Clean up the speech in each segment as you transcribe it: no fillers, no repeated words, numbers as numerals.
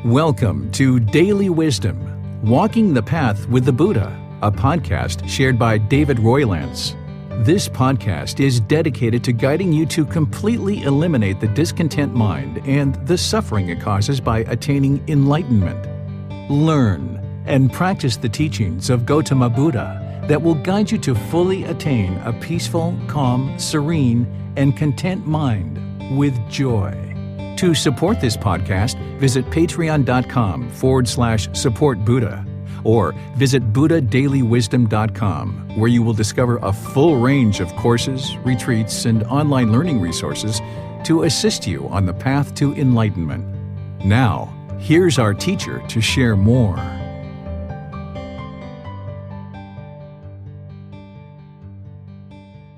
Welcome to Daily Wisdom, Walking the Path with the Buddha, a podcast shared by David Roylance. This podcast is dedicated to guiding you to completely eliminate the discontent mind and the suffering it causes by attaining enlightenment. Learn and practice the teachings of Gotama Buddha that will guide you to fully attain a peaceful, calm, serene, and content mind with joy. To support this podcast, visit patreon.com/supportbuddha or visit buddhadailywisdom.com, where you will discover a full range of courses, retreats, and online learning resources to assist you on the path to enlightenment. Now, here's our teacher to share more.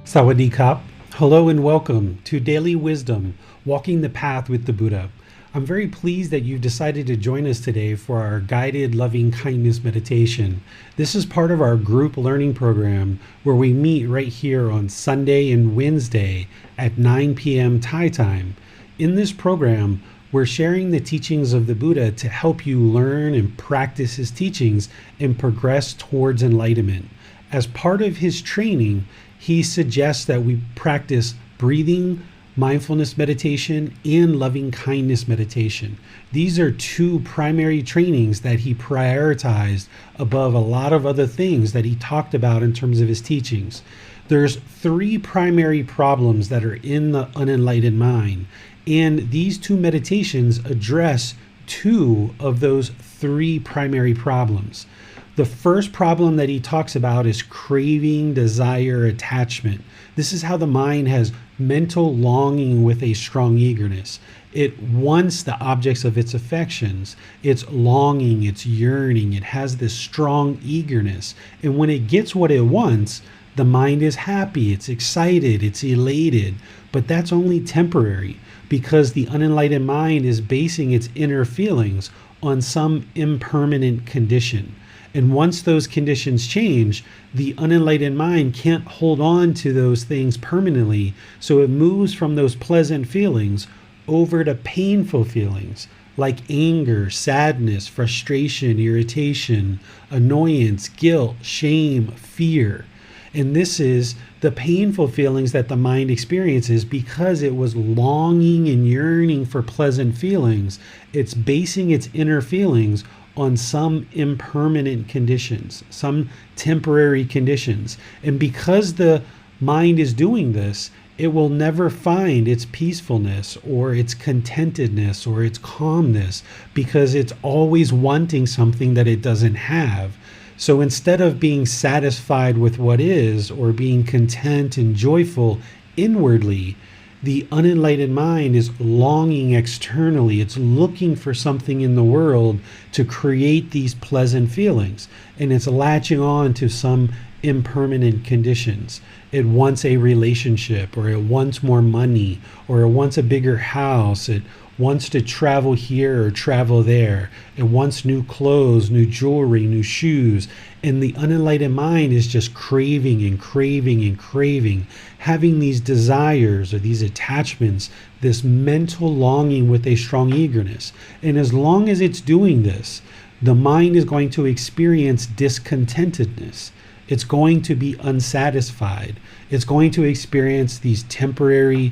Sawadee Kap. Hello and welcome to Daily Wisdom, Walking the Path with the Buddha. I'm very pleased that you've decided to join us today for our guided loving kindness meditation. This is part of our group learning program where we meet right here on Sunday and Wednesday at 9 p.m. Thai time. In this program, we're sharing the teachings of the Buddha to help you learn and practice his teachings and progress towards enlightenment. As part of his training, he suggests that we practice breathing, mindfulness meditation, and loving kindness meditation. These are two primary trainings that he prioritized above a lot of other things that he talked about in terms of his teachings. There's three primary problems that are in the unenlightened mind, and these two meditations address two of those three primary problems. The first problem that he talks about is craving, desire, attachment. This is how the mind has mental longing with a strong eagerness. It wants the objects of its affections. It's longing, it's yearning, it has this strong eagerness. And when it gets what it wants, the mind is happy, it's excited, it's elated. But that's only temporary because the unenlightened mind is basing its inner feelings on some impermanent condition. And once those conditions change, the unenlightened mind can't hold on to those things permanently, so it moves from those pleasant feelings over to painful feelings like anger, sadness, frustration, irritation, annoyance, guilt, shame, fear. And this is the painful feelings that the mind experiences because it was longing and yearning for pleasant feelings. It's basing its inner feelings on some impermanent conditions, some temporary conditions. And because the mind is doing this, it will never find its peacefulness or its contentedness or its calmness because it's always wanting something that it doesn't have. So instead of being satisfied with what is or being content and joyful inwardly, the unenlightened mind is longing externally. It's looking for something in the world to create these pleasant feelings. And it's latching on to some impermanent conditions. It wants a relationship, or it wants more money, or it wants a bigger house. It wants to travel here or travel there. It wants new clothes, new jewelry, new shoes. And the unenlightened mind is just craving and craving and craving, having these desires or these attachments, this mental longing with a strong eagerness. And as long as it's doing this, the mind is going to experience discontentedness. It's going to be unsatisfied. It's going to experience these temporary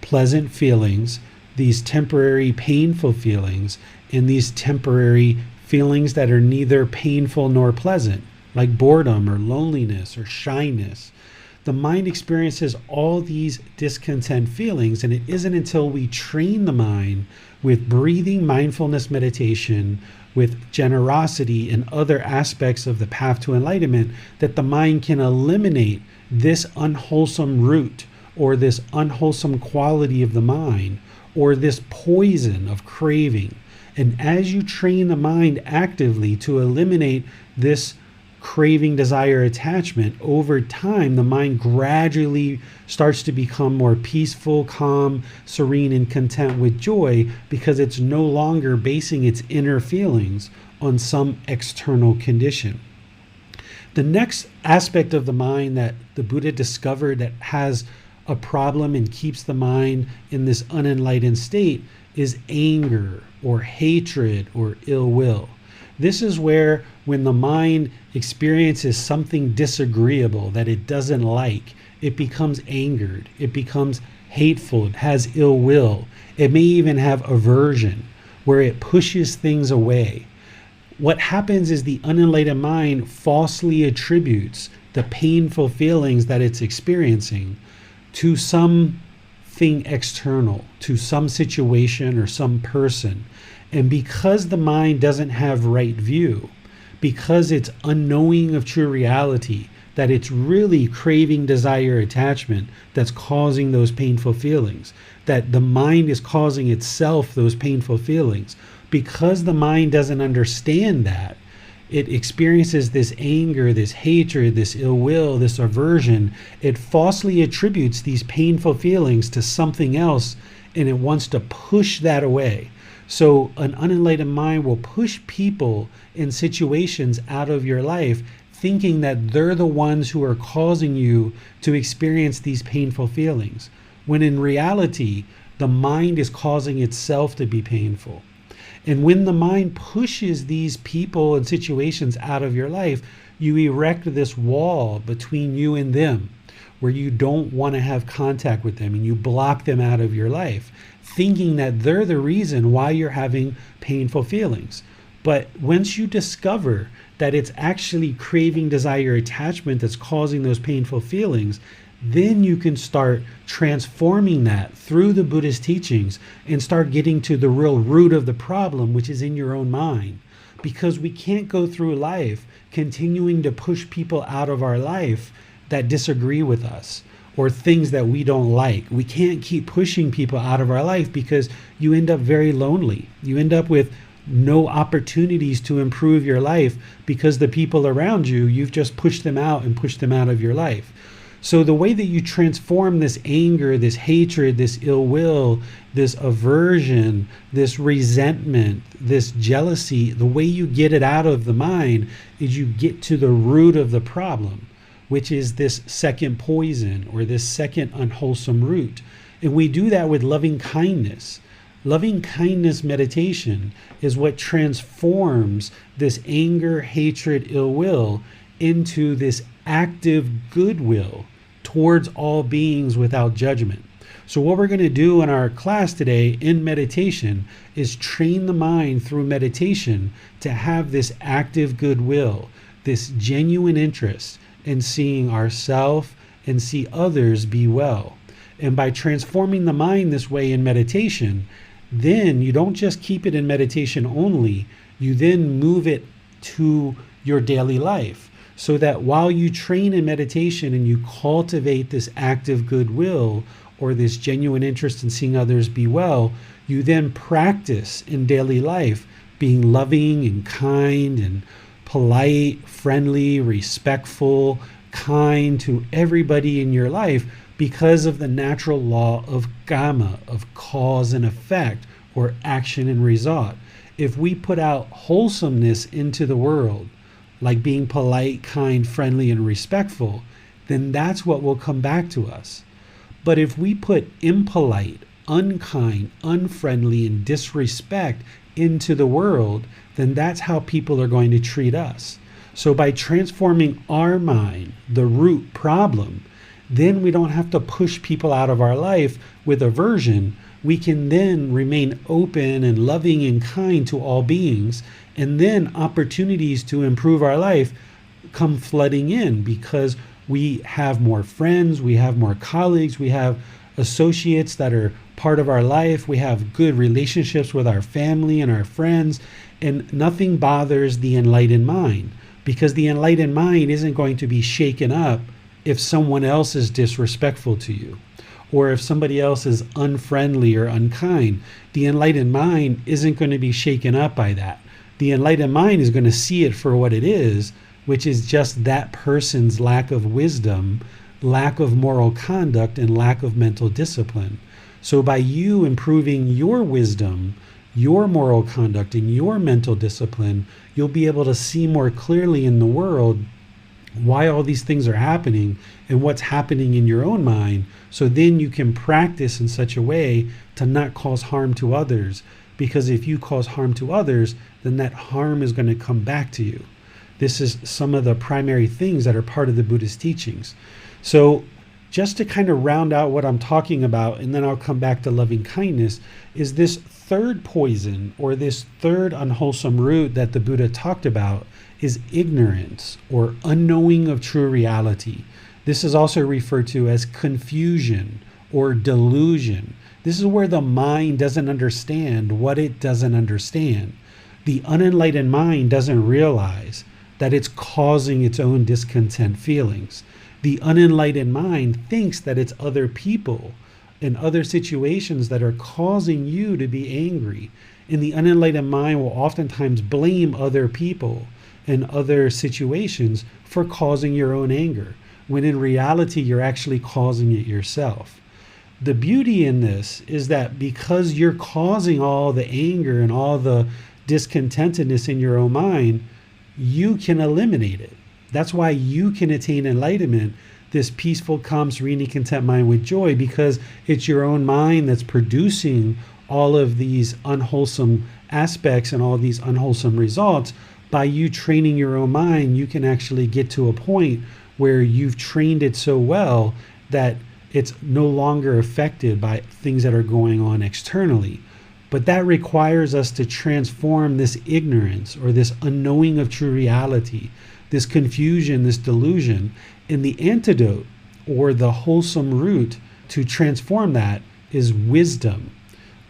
pleasant feelings, these temporary painful feelings, and these temporary feelings that are neither painful nor pleasant, like boredom or loneliness or shyness. The mind experiences all these discontent feelings, and it isn't until we train the mind with breathing, mindfulness meditation, with generosity and other aspects of the path to enlightenment that the mind can eliminate this unwholesome root or this unwholesome quality of the mind or this poison of craving. And as you train the mind actively to eliminate this craving, desire, attachment, over time, the mind gradually starts to become more peaceful, calm, serene, and content with joy because it's no longer basing its inner feelings on some external condition. The next aspect of the mind that the Buddha discovered that has a problem and keeps the mind in this unenlightened state is anger or hatred or ill will. This is where when the mind experiences something disagreeable that it doesn't like, it becomes angered, it becomes hateful, it has ill will. It may even have aversion, where it pushes things away. What happens is the unenlightened mind falsely attributes the painful feelings that it's experiencing to something external, to some situation or some person. And because the mind doesn't have right view, because it's unknowing of true reality, that it's really craving, desire, attachment that's causing those painful feelings, that the mind is causing itself those painful feelings. Because the mind doesn't understand that, it experiences this anger, this hatred, this ill will, this aversion. It falsely attributes these painful feelings to something else, and it wants to push that away. So an unenlightened mind will push people in situations out of your life, thinking that they're the ones who are causing you to experience these painful feelings, when in reality, the mind is causing itself to be painful. And when the mind pushes these people and situations out of your life, you erect this wall between you and them, where you don't want to have contact with them, and you block them out of your life, thinking that they're the reason why you're having painful feelings. But once you discover that it's actually craving, desire, attachment that's causing those painful feelings, then you can start transforming that through the Buddhist teachings and start getting to the real root of the problem, which is in your own mind. Because we can't go through life continuing to push people out of our life that disagree with us, or things that we don't like. We can't keep pushing people out of our life, because you end up very lonely. You end up with no opportunities to improve your life, because the people around you, you've just pushed them out and pushed them out of your life. So the way that you transform this anger, this hatred, this ill will, this aversion, this resentment, this jealousy, the way you get it out of the mind is you get to the root of the problem, which is this second poison, or this second unwholesome root. And we do that with loving kindness. Loving kindness meditation is what transforms this anger, hatred, ill will into this active goodwill towards all beings without judgment. So what we're going to do in our class today in meditation is train the mind through meditation to have this active goodwill, this genuine interest in seeing ourselves and see others be well. And by transforming the mind this way in meditation, then you don't just keep it in meditation only, you then move it to your daily life. So that while you train in meditation and you cultivate this active goodwill, or this genuine interest in seeing others be well, you then practice in daily life being loving and kind and polite, friendly, respectful, kind to everybody in your life, because of the natural law of karma, of cause and effect, or action and result. If we put out wholesomeness into the world, like being polite, kind, friendly, and respectful, then that's what will come back to us. But if we put impolite, unkind, unfriendly, and disrespect into the world, then that's how people are going to treat us. So by transforming our mind, the root problem, then we don't have to push people out of our life with aversion. We can then remain open and loving and kind to all beings, and then opportunities to improve our life come flooding in, because we have more friends, we have more colleagues, we have associates that are part of our life, we have good relationships with our family and our friends, and nothing bothers the enlightened mind, because the enlightened mind isn't going to be shaken up if someone else is disrespectful to you, or if somebody else is unfriendly or unkind. The enlightened mind isn't going to be shaken up by that. The enlightened mind is going to see it for what it is, which is just that person's lack of wisdom, lack of moral conduct, and lack of mental discipline. So by you improving your wisdom, your moral conduct, and your mental discipline, you'll be able to see more clearly in the world why all these things are happening and what's happening in your own mind. So then you can practice in such a way to not cause harm to others. Because if you cause harm to others, then that harm is going to come back to you. This is some of the primary things that are part of the Buddhist teachings. So just to kind of round out what I'm talking about, and then I'll come back to loving kindness, is this third poison or this third unwholesome root that the Buddha talked about is ignorance or unknowing of true reality. This is also referred to as confusion or delusion. This is where the mind doesn't understand what it doesn't understand. The unenlightened mind doesn't realize that it's causing its own discontent feelings. The unenlightened mind thinks that it's other people and other situations that are causing you to be angry. And the unenlightened mind will oftentimes blame other people and other situations for causing your own anger, when in reality, you're actually causing it yourself. The beauty in this is that because you're causing all the anger and all the discontentedness in your own mind, you can eliminate it. That's why you can attain enlightenment, this peaceful, calm, serene, content mind with joy, because it's your own mind that's producing all of these unwholesome aspects and all of these unwholesome results. By you training your own mind, you can actually get to a point where you've trained it so well that it's no longer affected by things that are going on externally. But that requires us to transform this ignorance or this unknowing of true reality, this confusion, this delusion. And the antidote or the wholesome root to transform that is wisdom.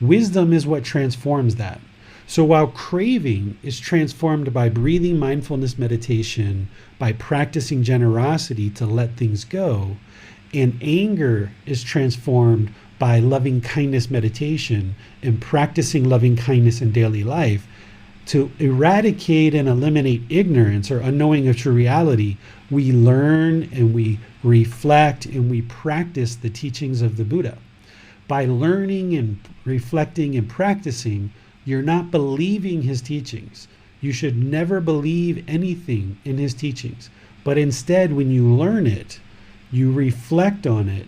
Wisdom is what transforms that. So while craving is transformed by breathing mindfulness meditation, by practicing generosity to let things go, and anger is transformed by loving kindness meditation and practicing loving kindness in daily life, to eradicate and eliminate ignorance or unknowing of true reality, we learn and we reflect and we practice the teachings of the Buddha. By learning and reflecting and practicing, you're not believing his teachings. You should never believe anything in his teachings. But instead, when you learn it, you reflect on it,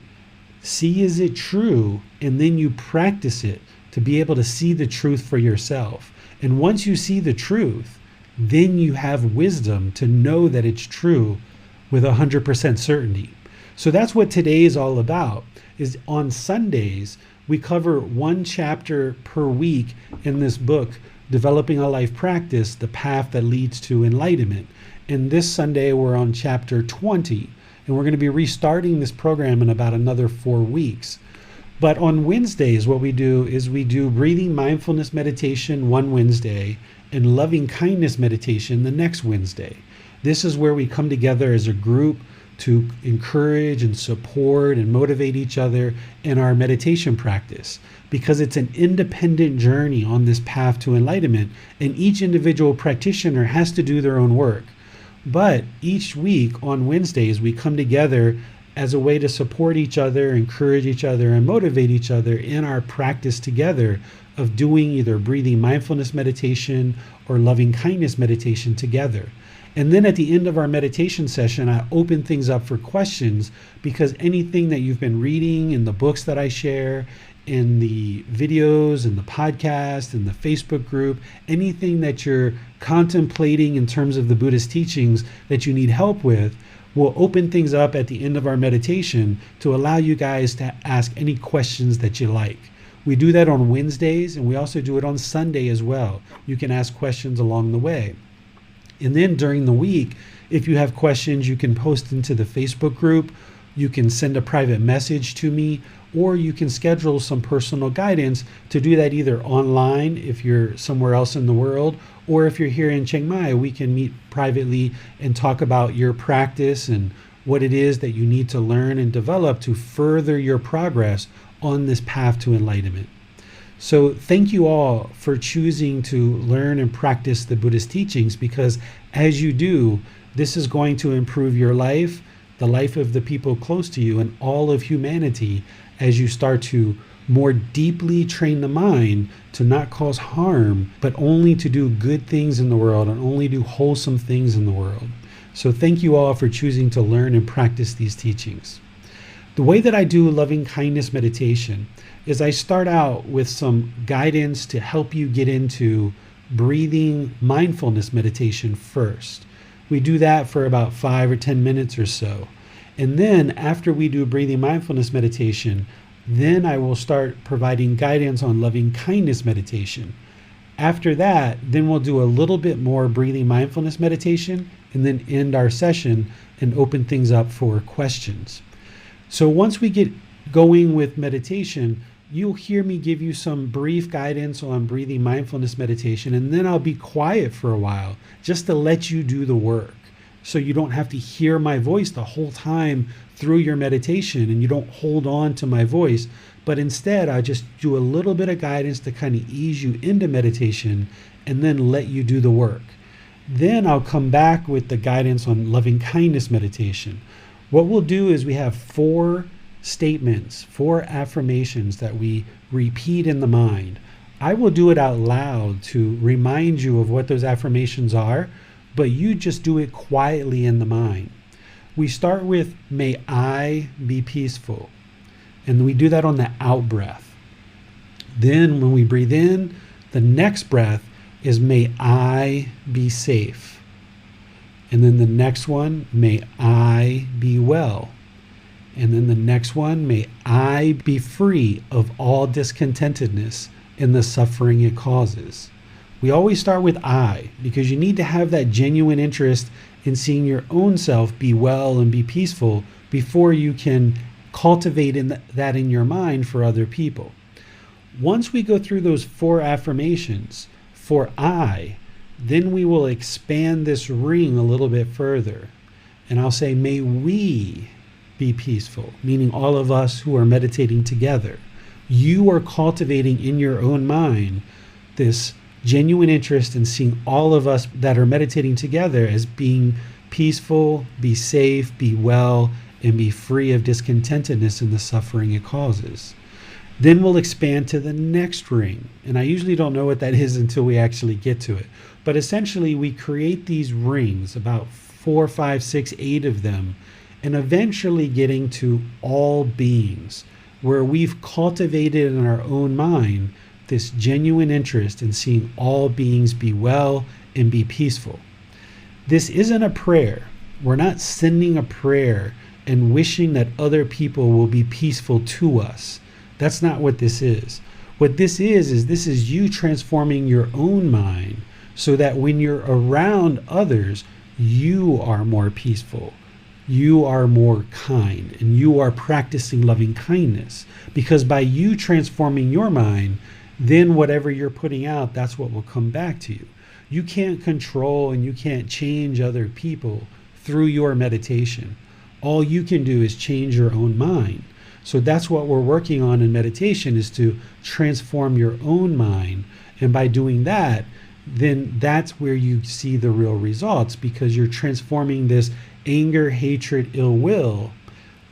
see is it true, and then you practice it to be able to see the truth for yourself. And once you see the truth, then you have wisdom to know that it's true with 100% certainty. So that's what today is all about. Is on Sundays, we cover one chapter per week in this book, Developing a Life Practice, The Path That Leads to Enlightenment. And this Sunday, we're on chapter 20, and we're going to be restarting this program in about another 4 weeks. But on Wednesdays, what we do is we do breathing mindfulness meditation one Wednesday and loving kindness meditation the next Wednesday. This is where we come together as a group to encourage and support and motivate each other in our meditation practice, because it's an independent journey on this path to enlightenment, and each individual practitioner has to do their own work. But each week on Wednesdays, we come together as a way to support each other, encourage each other, and motivate each other in our practice together of doing either breathing mindfulness meditation or loving kindness meditation together. And then at the end of our meditation session, I open things up for questions, because anything that you've been reading in the books that I share, in the videos and the podcast and the Facebook group, anything that you're contemplating in terms of the Buddhist teachings that you need help with, we'll open things up at the end of our meditation to allow you guys to ask any questions that you like. We do that on Wednesdays, and we also do it on Sunday as well. You can ask questions along the way. And then during the week, if you have questions, you can post into the Facebook group, you can send a private message to me, or you can schedule some personal guidance to do that either online if you're somewhere else in the world, or if you're here in Chiang Mai, we can meet privately and talk about your practice and what it is that you need to learn and develop to further your progress on this path to enlightenment. So thank you all for choosing to learn and practice the Buddhist teachings, because as you do, this is going to improve your life, the life of the people close to you, and all of humanity, as you start to more deeply train the mind to not cause harm, but only to do good things in the world and only do wholesome things in the world. So thank you all for choosing to learn and practice these teachings. The way that I do loving kindness meditation is I start out with some guidance to help you get into breathing mindfulness meditation first. We do that for about 5 or 10 minutes or so. And then after we do breathing mindfulness meditation, then I will start providing guidance on loving kindness meditation. After that, then we'll do a little bit more breathing mindfulness meditation and then end our session and open things up for questions. So once we get going with meditation, you'll hear me give you some brief guidance on breathing mindfulness meditation, and then I'll be quiet for a while just to let you do the work. So you don't have to hear my voice the whole time through your meditation, and you don't hold on to my voice, but instead I just do a little bit of guidance to kind of ease you into meditation and then let you do the work. Then I'll come back with the guidance on loving kindness meditation. What we'll do is we have 4 statements, 4 affirmations that we repeat in the mind. I will do it out loud to remind you of what those affirmations are, but you just do it quietly in the mind. We start with, may I be peaceful. And we do that on the out breath. Then when we breathe in, the next breath is, may I be safe. And then the next one, may I be well. And then the next one, may I be free of all discontentedness and the suffering it causes. We always start with I, because you need to have that genuine interest in seeing your own self be well and be peaceful before you can cultivate that in your mind for other people. Once we go through those 4 affirmations for I, then we will expand this ring a little bit further. And I'll say, may we be peaceful, meaning all of us who are meditating together. You are cultivating in your own mind this genuine interest in seeing all of us that are meditating together as being peaceful, be safe, be well, and be free of discontentedness and the suffering it causes. Then we'll expand to the next ring. And I usually don't know what that is until we actually get to it. But essentially, we create these rings, about 4, 5, 6, 8 of them, and eventually getting to all beings, where we've cultivated in our own mind this genuine interest in seeing all beings be well and be peaceful. This isn't a prayer. We're not sending a prayer and wishing that other people will be peaceful to us. That's not what this is. What this is you transforming your own mind so that when you're around others, you are more peaceful, you are more kind, and you are practicing loving kindness. Because by you transforming your mind, then whatever you're putting out, that's what will come back to you. You can't control and you can't change other people through your meditation. All you can do is change your own mind. So that's what we're working on in meditation, is to transform your own mind. And by doing that, then that's where you see the real results, because you're transforming this anger, hatred, ill will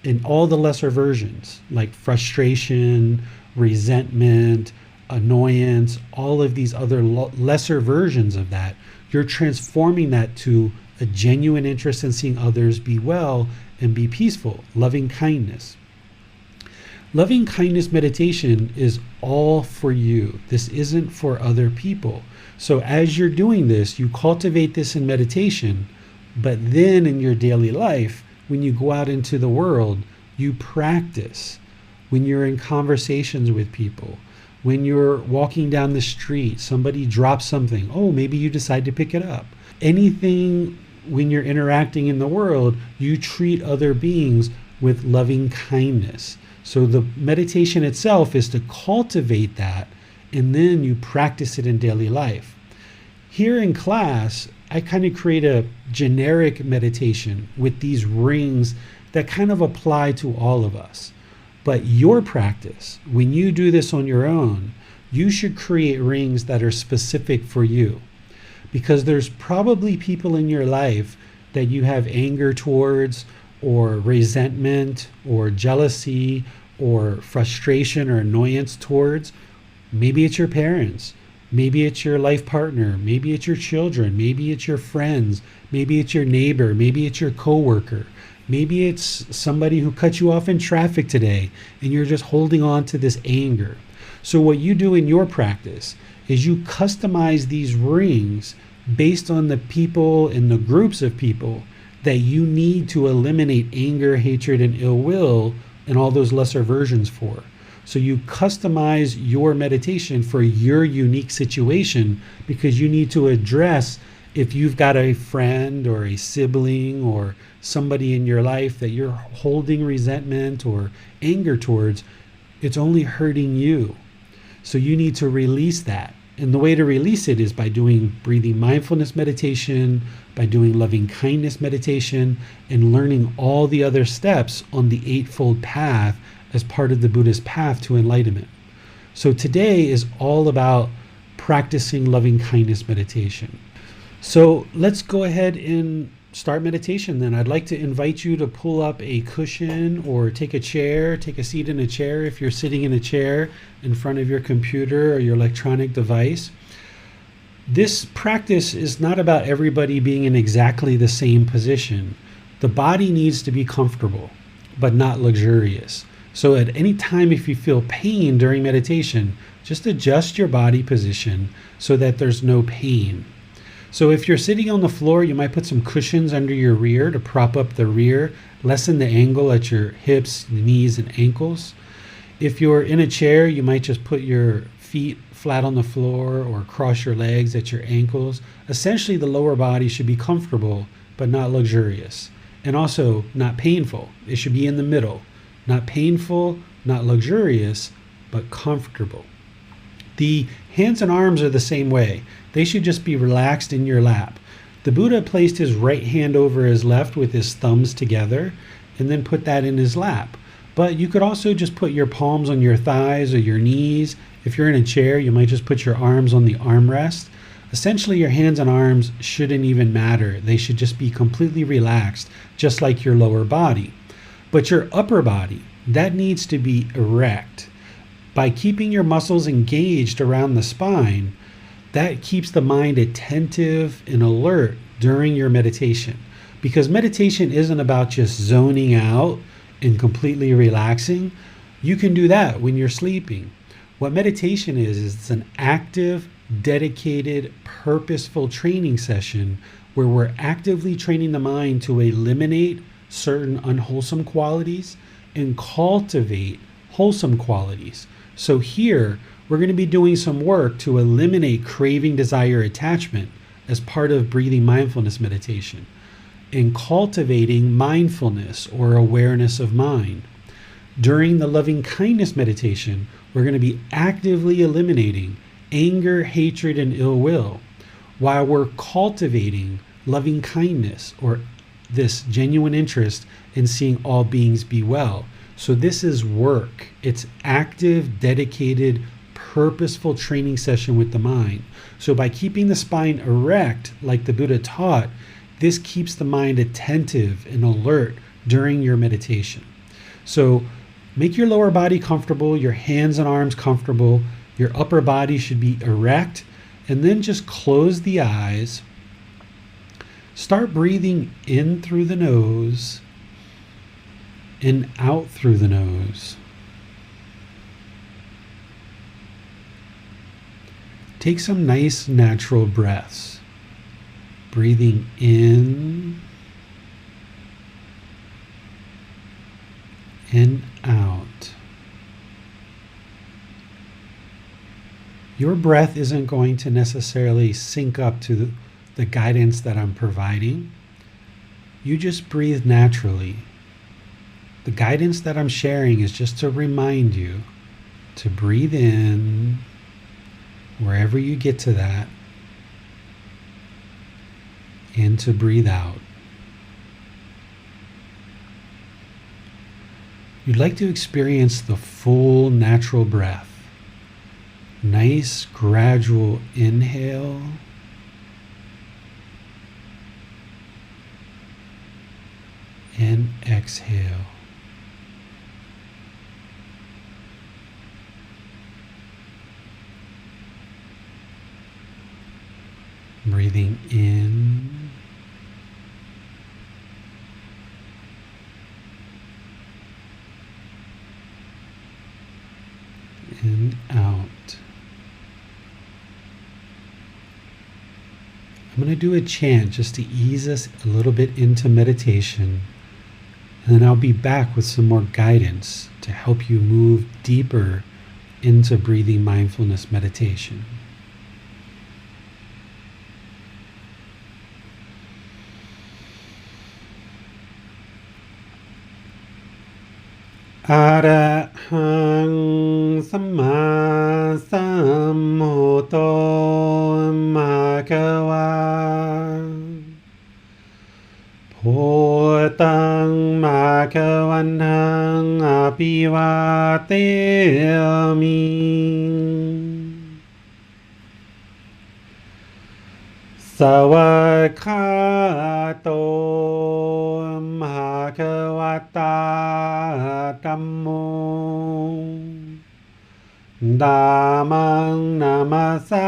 in all the lesser versions, like frustration, resentment, annoyance, all of these other lesser versions of that. You're transforming that to a genuine interest in seeing others be well and be peaceful, loving kindness. Loving kindness meditation is all for you. This isn't for other people. So as you're doing this, you cultivate this in meditation, but then in your daily life, when you go out into the world, you practice. When you're in conversations with people, when you're walking down the street, somebody drops something, oh, maybe you decide to pick it up. Anything, when you're interacting in the world, you treat other beings with loving kindness. So the meditation itself is to cultivate that, and then you practice it in daily life. Here in class, I kind of create a generic meditation with these rings that kind of apply to all of us. But your practice, when you do this on your own, you should create rings that are specific for you. Because there's probably people in your life that you have anger towards, or resentment, or jealousy, or frustration or annoyance towards. Maybe it's your parents. Maybe it's your life partner, maybe it's your children, maybe it's your friends, maybe it's your neighbor, maybe it's your coworker, maybe it's somebody who cut you off in traffic today and you're just holding on to this anger. So what you do in your practice is you customize these rings based on the people and the groups of people that you need to eliminate anger, hatred, and ill will and all those lesser versions for. So you customize your meditation for your unique situation because you need to address if you've got a friend or a sibling or somebody in your life that you're holding resentment or anger towards, it's only hurting you. So you need to release that. And the way to release it is by doing breathing mindfulness meditation, by doing loving kindness meditation, and learning all the other steps on the Eightfold Path as part of the Buddha's path to enlightenment. So today is all about practicing loving kindness meditation. So let's go ahead and start meditation then. I'd like to invite you to pull up a cushion or take a chair, take a seat in a chair if you're sitting in a chair in front of your computer or your electronic device. This practice is not about everybody being in exactly the same position. The body needs to be comfortable, but not luxurious. So at any time if you feel pain during meditation, just adjust your body position so that there's no pain. So if you're sitting on the floor, you might put some cushions under your rear to prop up the rear, lessen the angle at your hips, knees, and ankles. If you're in a chair, you might just put your feet flat on the floor or cross your legs at your ankles. Essentially, the lower body should be comfortable, but not luxurious, and also not painful. It should be in the middle. Not painful, not luxurious, but comfortable. The hands and arms are the same way. They should just be relaxed in your lap. The Buddha placed his right hand over his left with his thumbs together and then put that in his lap. But you could also just put your palms on your thighs or your knees. If you're in a chair, you might just put your arms on the armrest. Essentially, your hands and arms shouldn't even matter. They should just be completely relaxed, just like your lower body. But your upper body, that needs to be erect. By keeping your muscles engaged around the spine, that keeps the mind attentive and alert during your meditation. Because meditation isn't about just zoning out and completely relaxing. You can do that when you're sleeping. What meditation is it's an active, dedicated, purposeful training session where we're actively training the mind to eliminate certain unwholesome qualities and cultivate wholesome qualities. So here, we're going to be doing some work to eliminate craving, desire, attachment as part of breathing mindfulness meditation and cultivating mindfulness or awareness of mind. During the loving kindness meditation, we're going to be actively eliminating anger, hatred, and ill will while we're cultivating loving kindness or this genuine interest in seeing all beings be well. So this is work. It's active, dedicated, purposeful training session with the mind. So by keeping the spine erect, like the Buddha taught, this keeps the mind attentive and alert during your meditation. So make your lower body comfortable, your hands and arms comfortable, your upper body should be erect, and then just close the eyes. Start breathing in through the nose and out through the nose. Take some nice natural breaths. Breathing in and out. Your breath isn't going to necessarily sync up to the guidance that I'm providing. You just breathe naturally. The guidance that I'm sharing is just to remind you to breathe in wherever you get to that and to breathe out. You'd like to experience the full natural breath. Nice gradual inhale and exhale. Breathing in and out. I'm going to do a chant just to ease us a little bit into meditation, and then I'll be back with some more guidance to help you move deeper into breathing mindfulness meditation. Arahang Samma Sambuddho Bhagava Bhutang Bhagavantaṃ Abhivateyami Sawakhato Bhagavata Dhammo Dhammang Namasami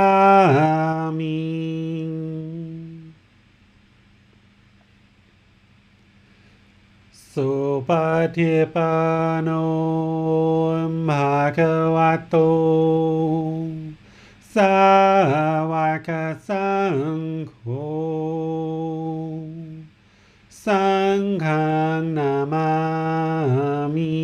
Supatipanno Bhagavato Sāvaka Saṅgho Saṅghang Namami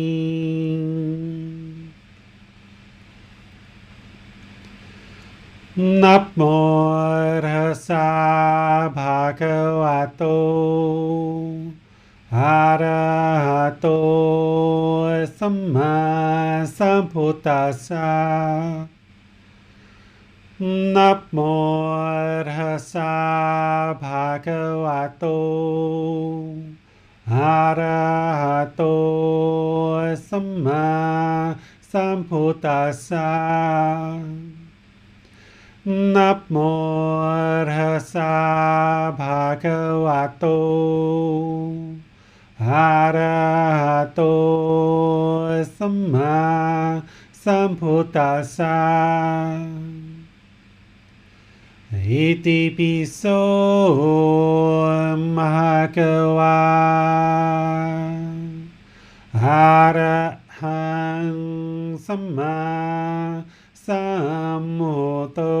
Namo Tassa Bhagavato Arahato Samma Sambuddhassa Namo Tassa Bhagavato Arahato Samma Sambuddhassa Namo Tassa Bhagavato Arahato Samma Sambuddhassa Iti piso Bhagava Arahang Samma Sambuddho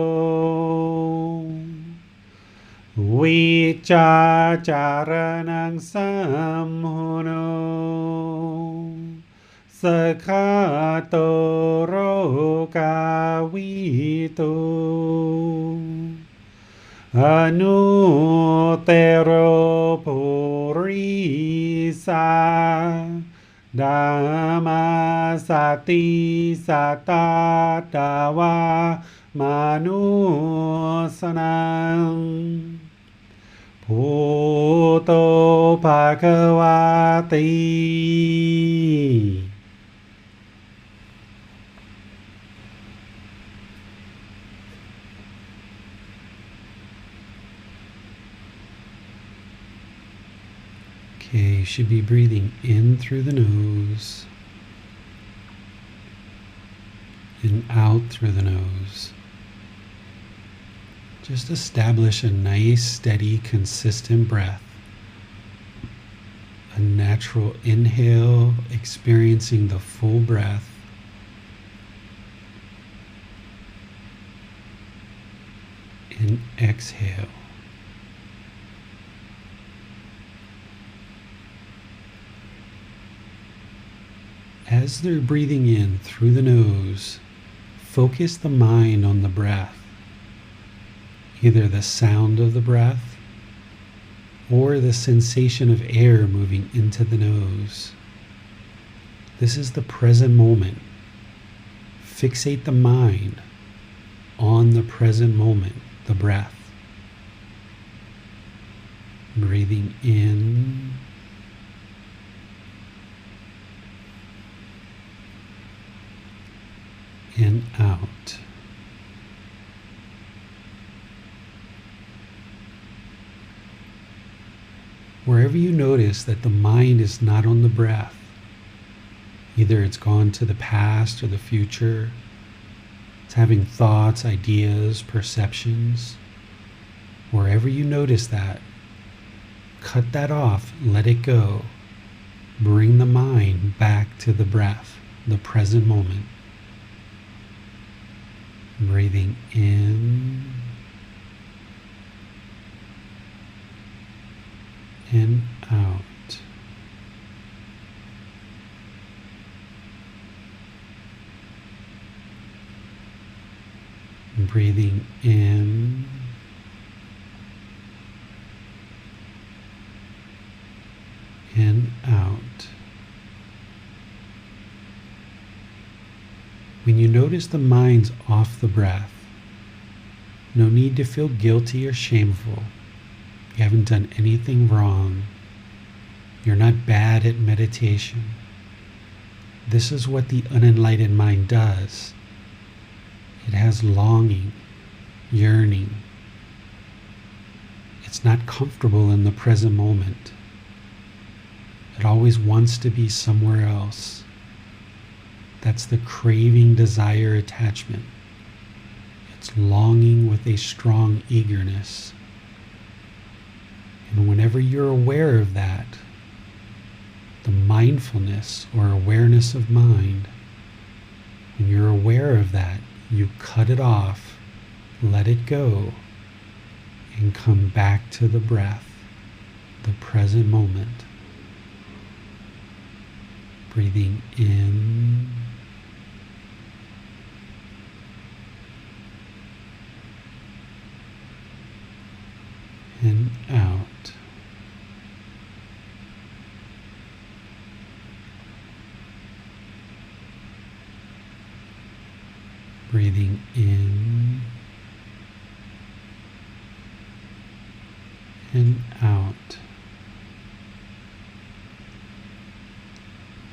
Vicacaranang Samhono Sakhato Rokavito Anutero Purisa Dhamma Sati Satadawa Manusanang Bhutto Bhagavati. Okay, you should be breathing in through the nose and out through the nose. Just establish a nice, steady, consistent breath. A natural inhale, experiencing the full breath. And exhale. As they're breathing in through the nose, focus the mind on the breath, either the sound of the breath or the sensation of air moving into the nose. This is the present moment. Fixate the mind on the present moment, the breath. Breathing in and out. Wherever you notice that the mind is not on the breath, either it's gone to the past or the future, it's having thoughts, ideas, perceptions, Wherever you notice that, cut that off, let it go. Bring the mind back to the breath, the present moment. Breathing in and out. Breathing in and out. When you notice the mind's off the breath, no need to feel guilty or shameful. You haven't done anything wrong. You're not bad at meditation. This is what the unenlightened mind does. It has longing, yearning. It's not comfortable in the present moment. It always wants to be somewhere else. That's the craving, desire, attachment. It's longing with a strong eagerness. And whenever you're aware of that, the mindfulness or awareness of mind, when you're aware of that, you cut it off, let it go, and come back to the breath, the present moment. Breathing in and out. Breathing in and out.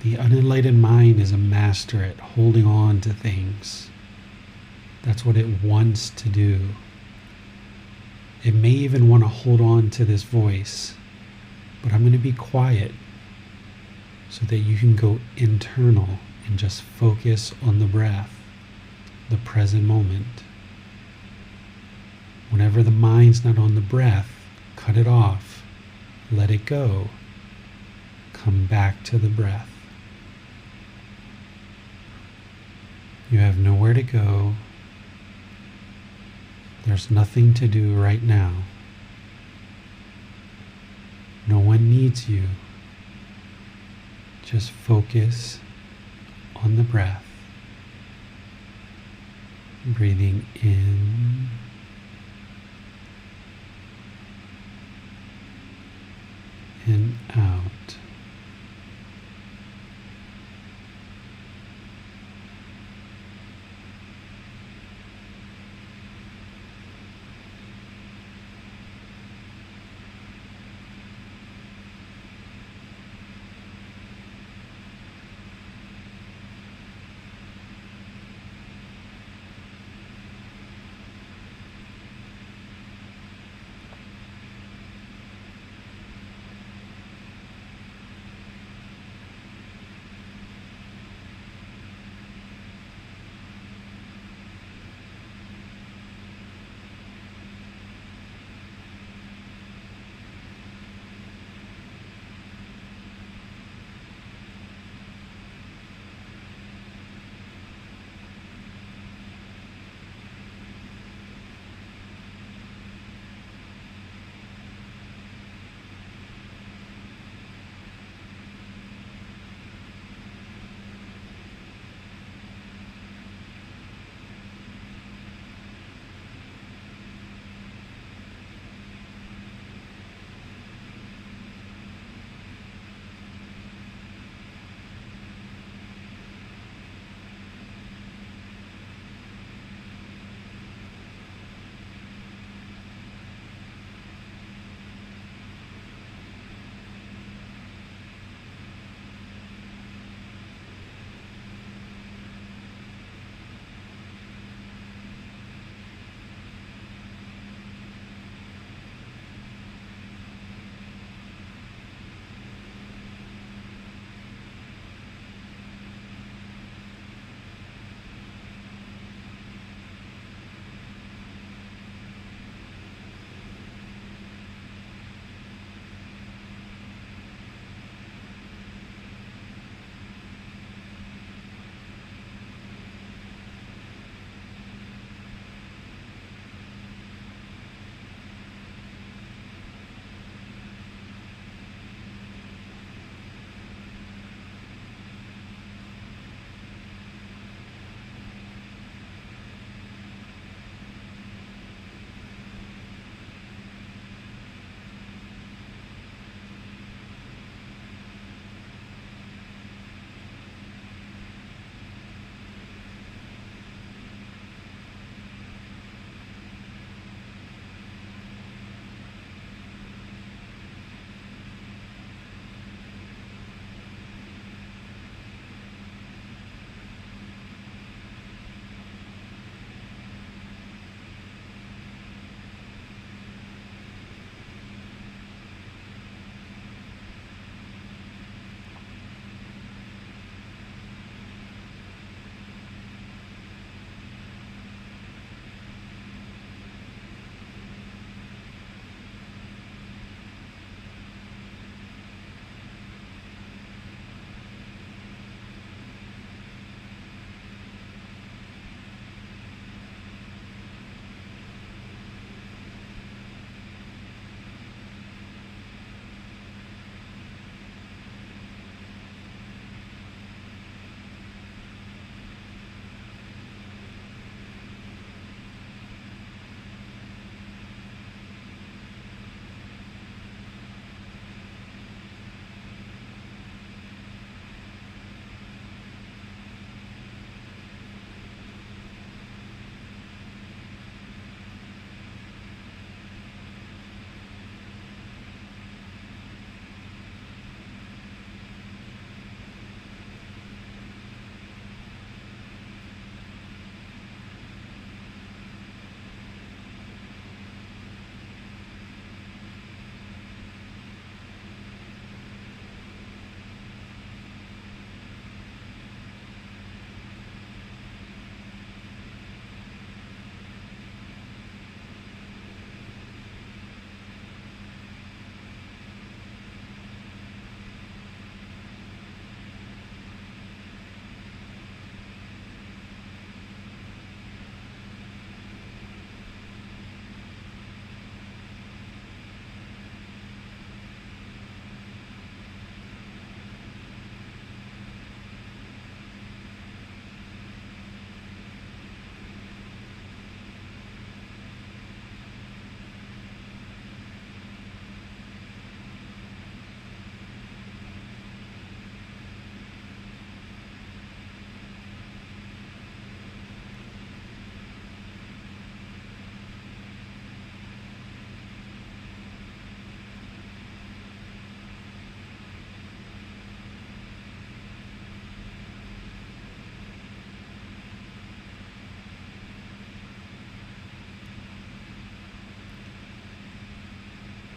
The unenlightened mind is a master at holding on to things. That's what it wants to do. It may even want to hold on to this voice, but I'm going to be quiet so that you can go internal and just focus on the breath, the present moment. Whenever the mind's not on the breath, cut it off, let it go, come back to the breath. You have nowhere to go. There's nothing to do right now. No one needs you. Just focus on the breath. Breathing in and out.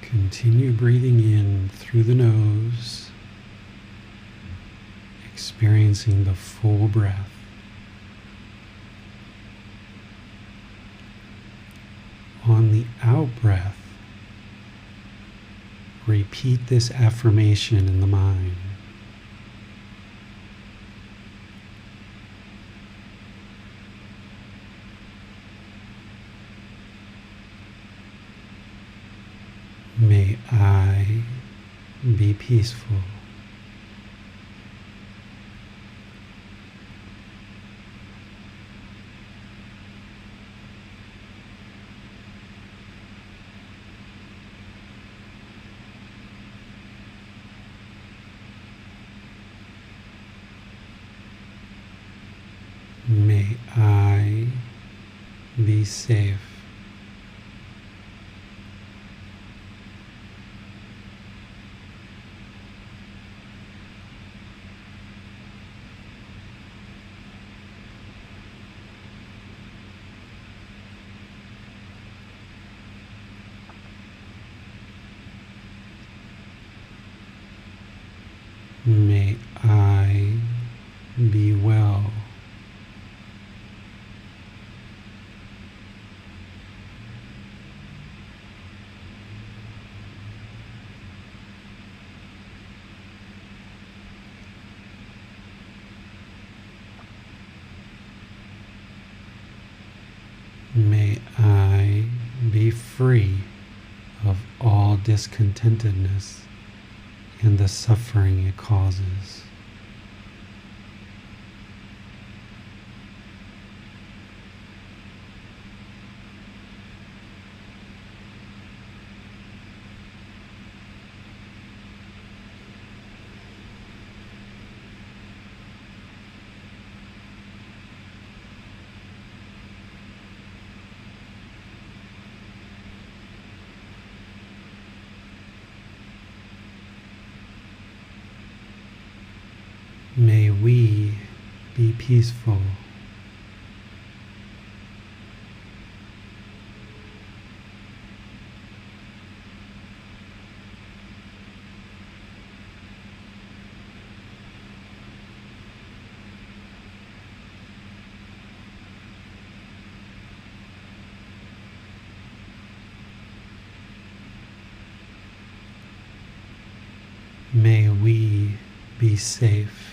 Continue breathing in through the nose, experiencing the full breath. On the out breath, repeat this affirmation in the mind. May I be peaceful. May I be safe. May I be well. May I be free of all discontentedness and the suffering it causes. May we be peaceful. May we be safe.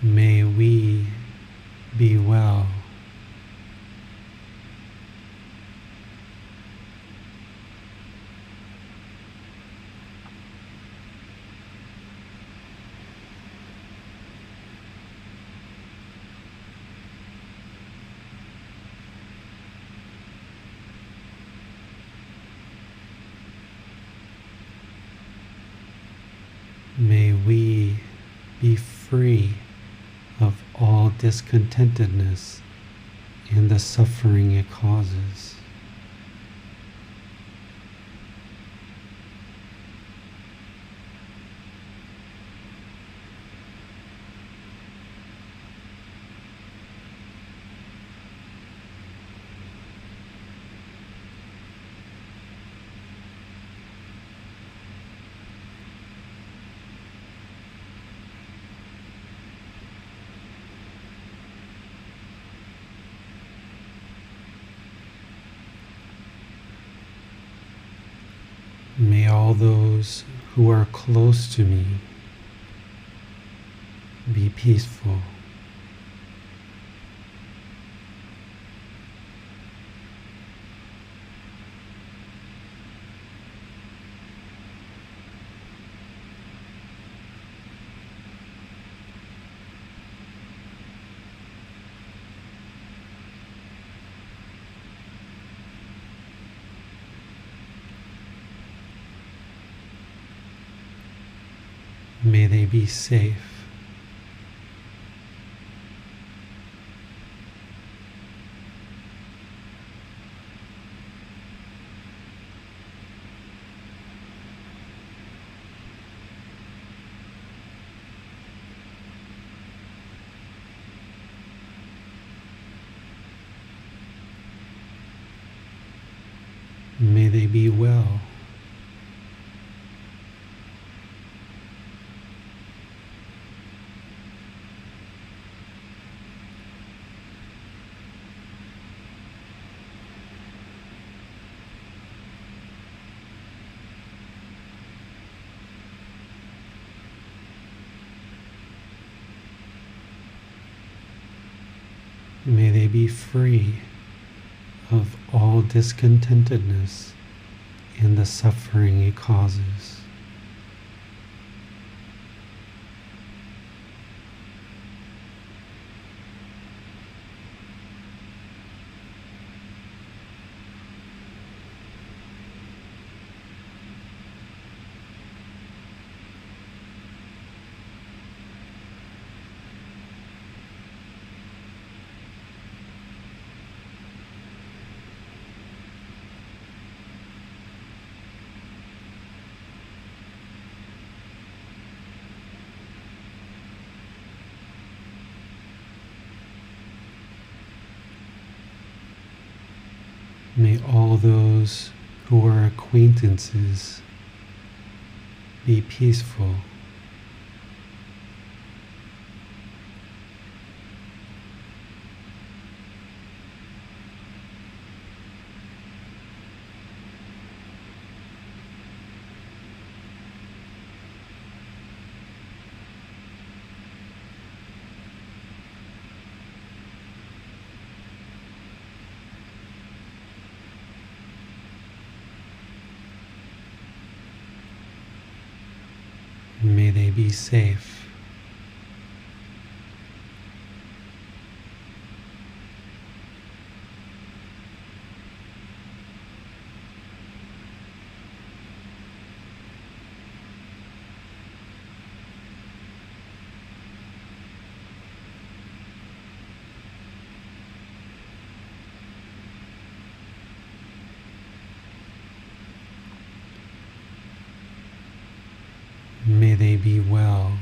May we be well. May we be free of all discontentedness and the suffering it causes. May all those who are close to me be peaceful. May they be safe. May they be well. May they be free of all discontentedness and the suffering it causes. May all those who are acquaintances be peaceful. May they be safe. May they be well.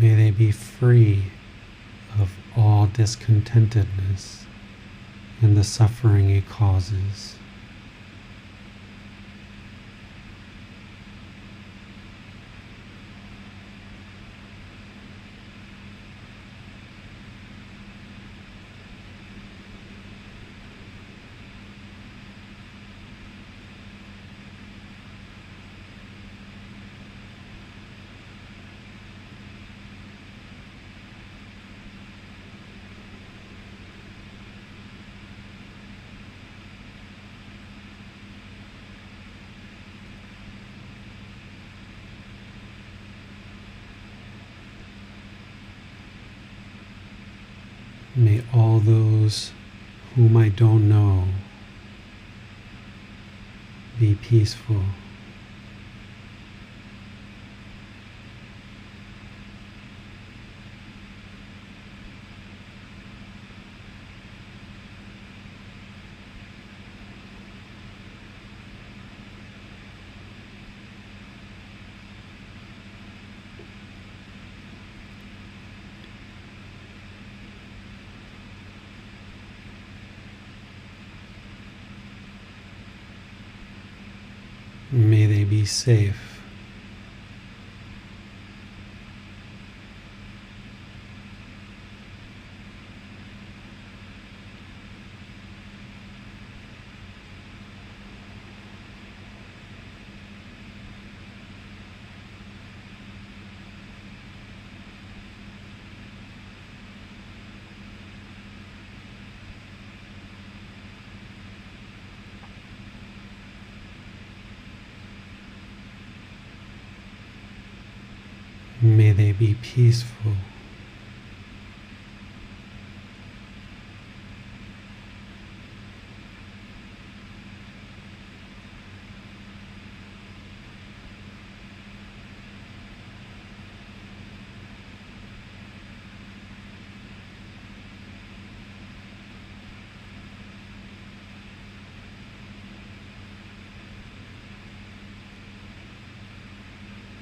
May they be free of all discontentedness and the suffering it causes. May all those whom I don't know be peaceful. May they be safe. May they be peaceful.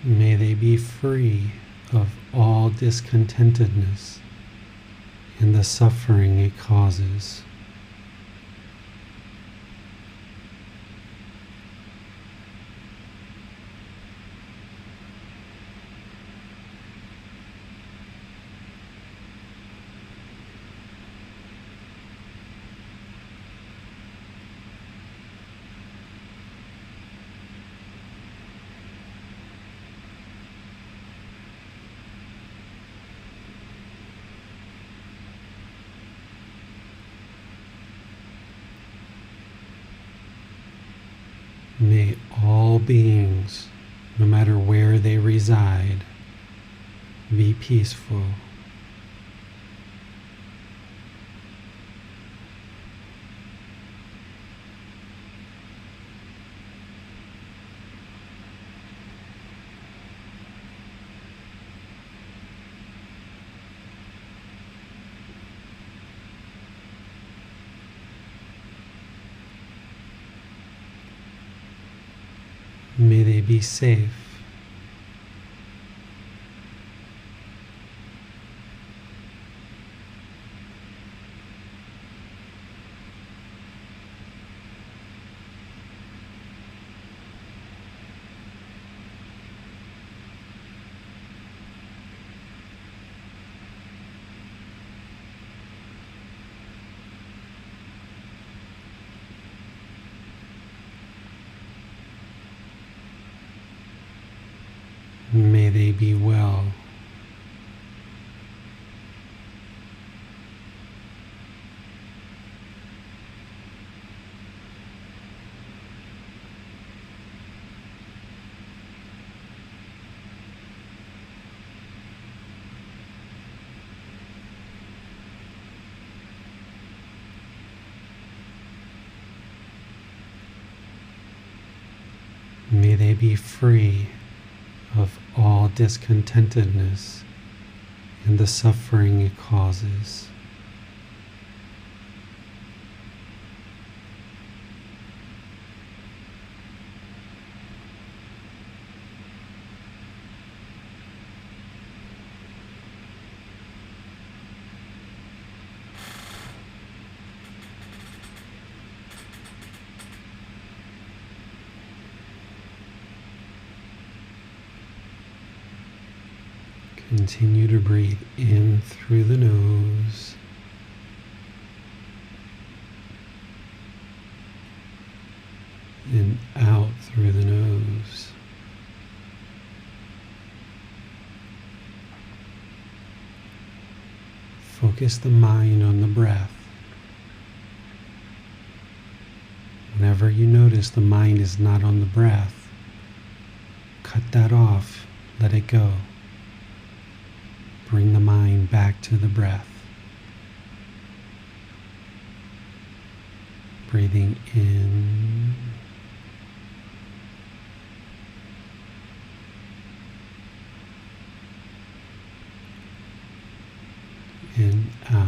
May they be free of all discontentedness and the suffering it causes. May all beings, no matter where they reside, be peaceful. May they be safe. May they be well. May they be free of all discontentedness and the suffering it causes. Continue to breathe in through the nose and out through the nose. Focus the mind on the breath. Whenever you notice the mind is not on the breath, cut that off, let it go. Bring the mind back to the breath. Breathing in and out.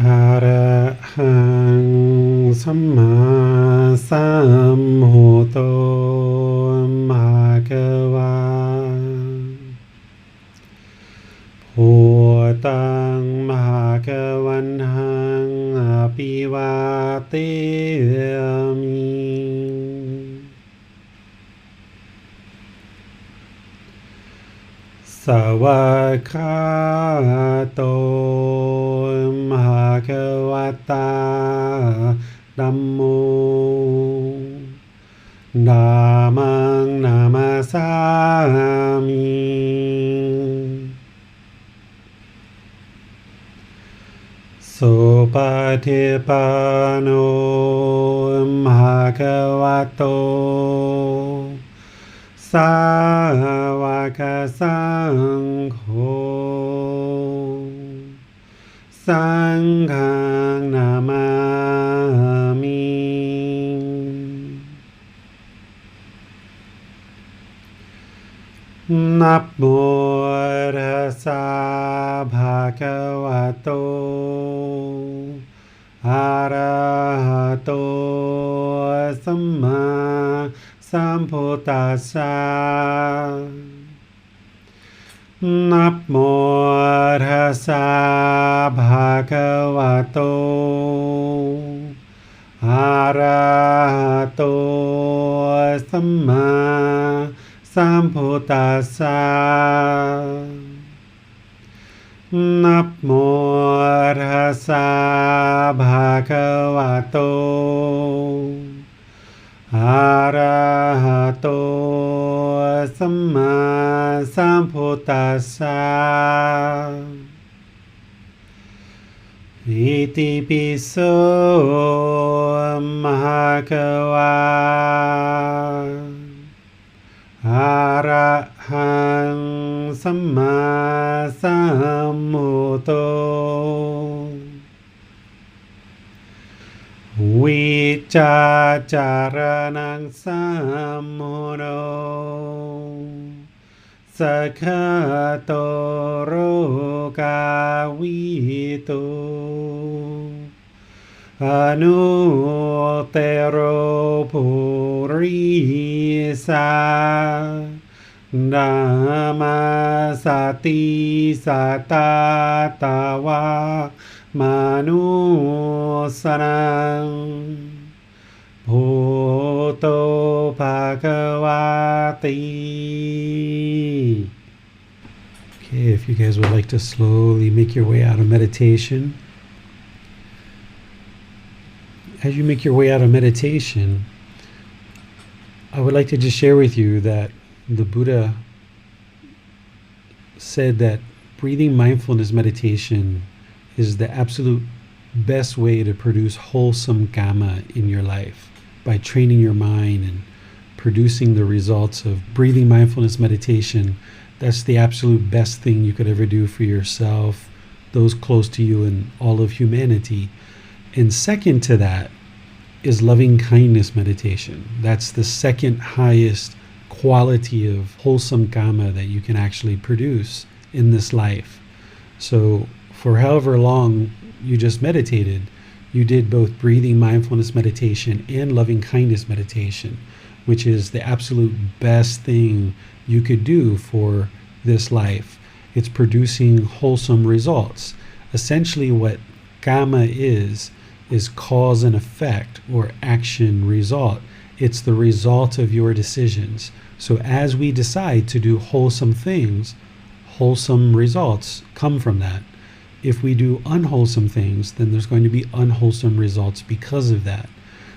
อะระหังสัมมาสัมพุทโธภะคะวาพุทธังภะคะวันตังอะภิวาเทมิสวากขาโตภะคะวะตาธัมโมธัมมังนามาสามิสุปฏิปันโนภะคะวะโตสาวกสังโฆสังฆังนามามินะโมตัสสะภะคะวะโตอะระหะโตสัมมาสัมพุทธัสสะนะโมตัสสะภะคะวะโตอะระหะโตสัมมาสัมพุทธัสสะนะโมตัสสะภะคะวะโตอะระหะโตสัมมาสัมพุทธัสสะอิติปิโสภะคะวะอะระหังสัมมาสัมพุทโธวิจาจารณังสัมโมโนสักขะโตโรกาวิโตอนุเตโรภูริสานามาสติสัตตาตาวามานุสนังพุทโธภะคะวาติ Okay, if you guys would like to slowly make your way out of meditation. As you make your way out of meditation, I would like to just share with you that the Buddha said that breathing mindfulness meditation is the absolute best way to produce wholesome Dhamma in your life by training your mind and producing the results of breathing mindfulness meditation. That's the absolute best thing you could ever do for yourself, those close to you, and all of humanity. And second to that is loving kindness meditation. That's the second highest quality of wholesome Dhamma that you can actually produce in this life. So for however long you just meditated, you did both breathing mindfulness meditation and loving kindness meditation, which is the absolute best thing you could do for this life. It's producing wholesome results. Essentially what Dhamma is cause and effect, or action result. It's the result of your decisions. So as we decide to do wholesome things, wholesome results come from that. If we do unwholesome things, then there's going to be unwholesome results because of that.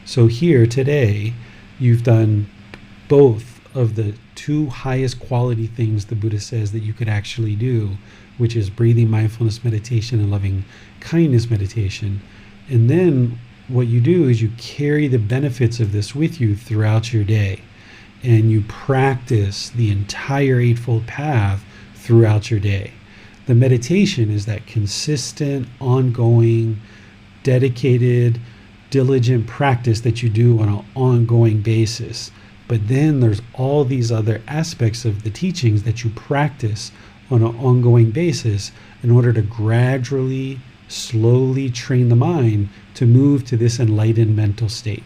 So here today, you've done both of the two highest quality things the Buddha says that you could actually do, which is breathing mindfulness meditation and loving kindness meditation. And then what you do is you carry the benefits of this with you throughout your day, and you practice the entire Eightfold Path throughout your day. The meditation is that consistent, ongoing, dedicated, diligent practice that you do on an ongoing basis. But then there's all these other aspects of the teachings that you practice on an ongoing basis in order to gradually slowly train the mind to move to this enlightened mental state.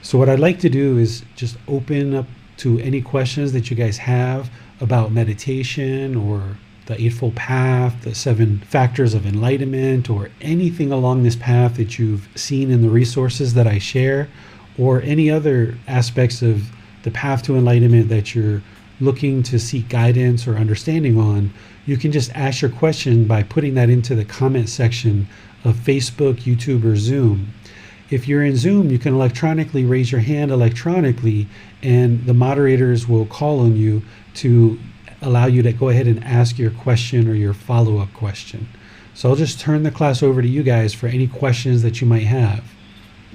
So what I'd like to do is just open up to any questions that you guys have about meditation or the Eightfold Path, the 7 factors of enlightenment, or anything along this path that you've seen in the resources that I share, or any other aspects of the path to enlightenment that you're looking to seek guidance or understanding on. You can just ask your question by putting that into the comment section of Facebook, YouTube, or Zoom. If you're in Zoom, you can electronically raise your hand electronically, and the moderators will call on you to allow you to go ahead and ask your question or your follow-up question. So I'll just turn the class over to you guys for any questions that you might have.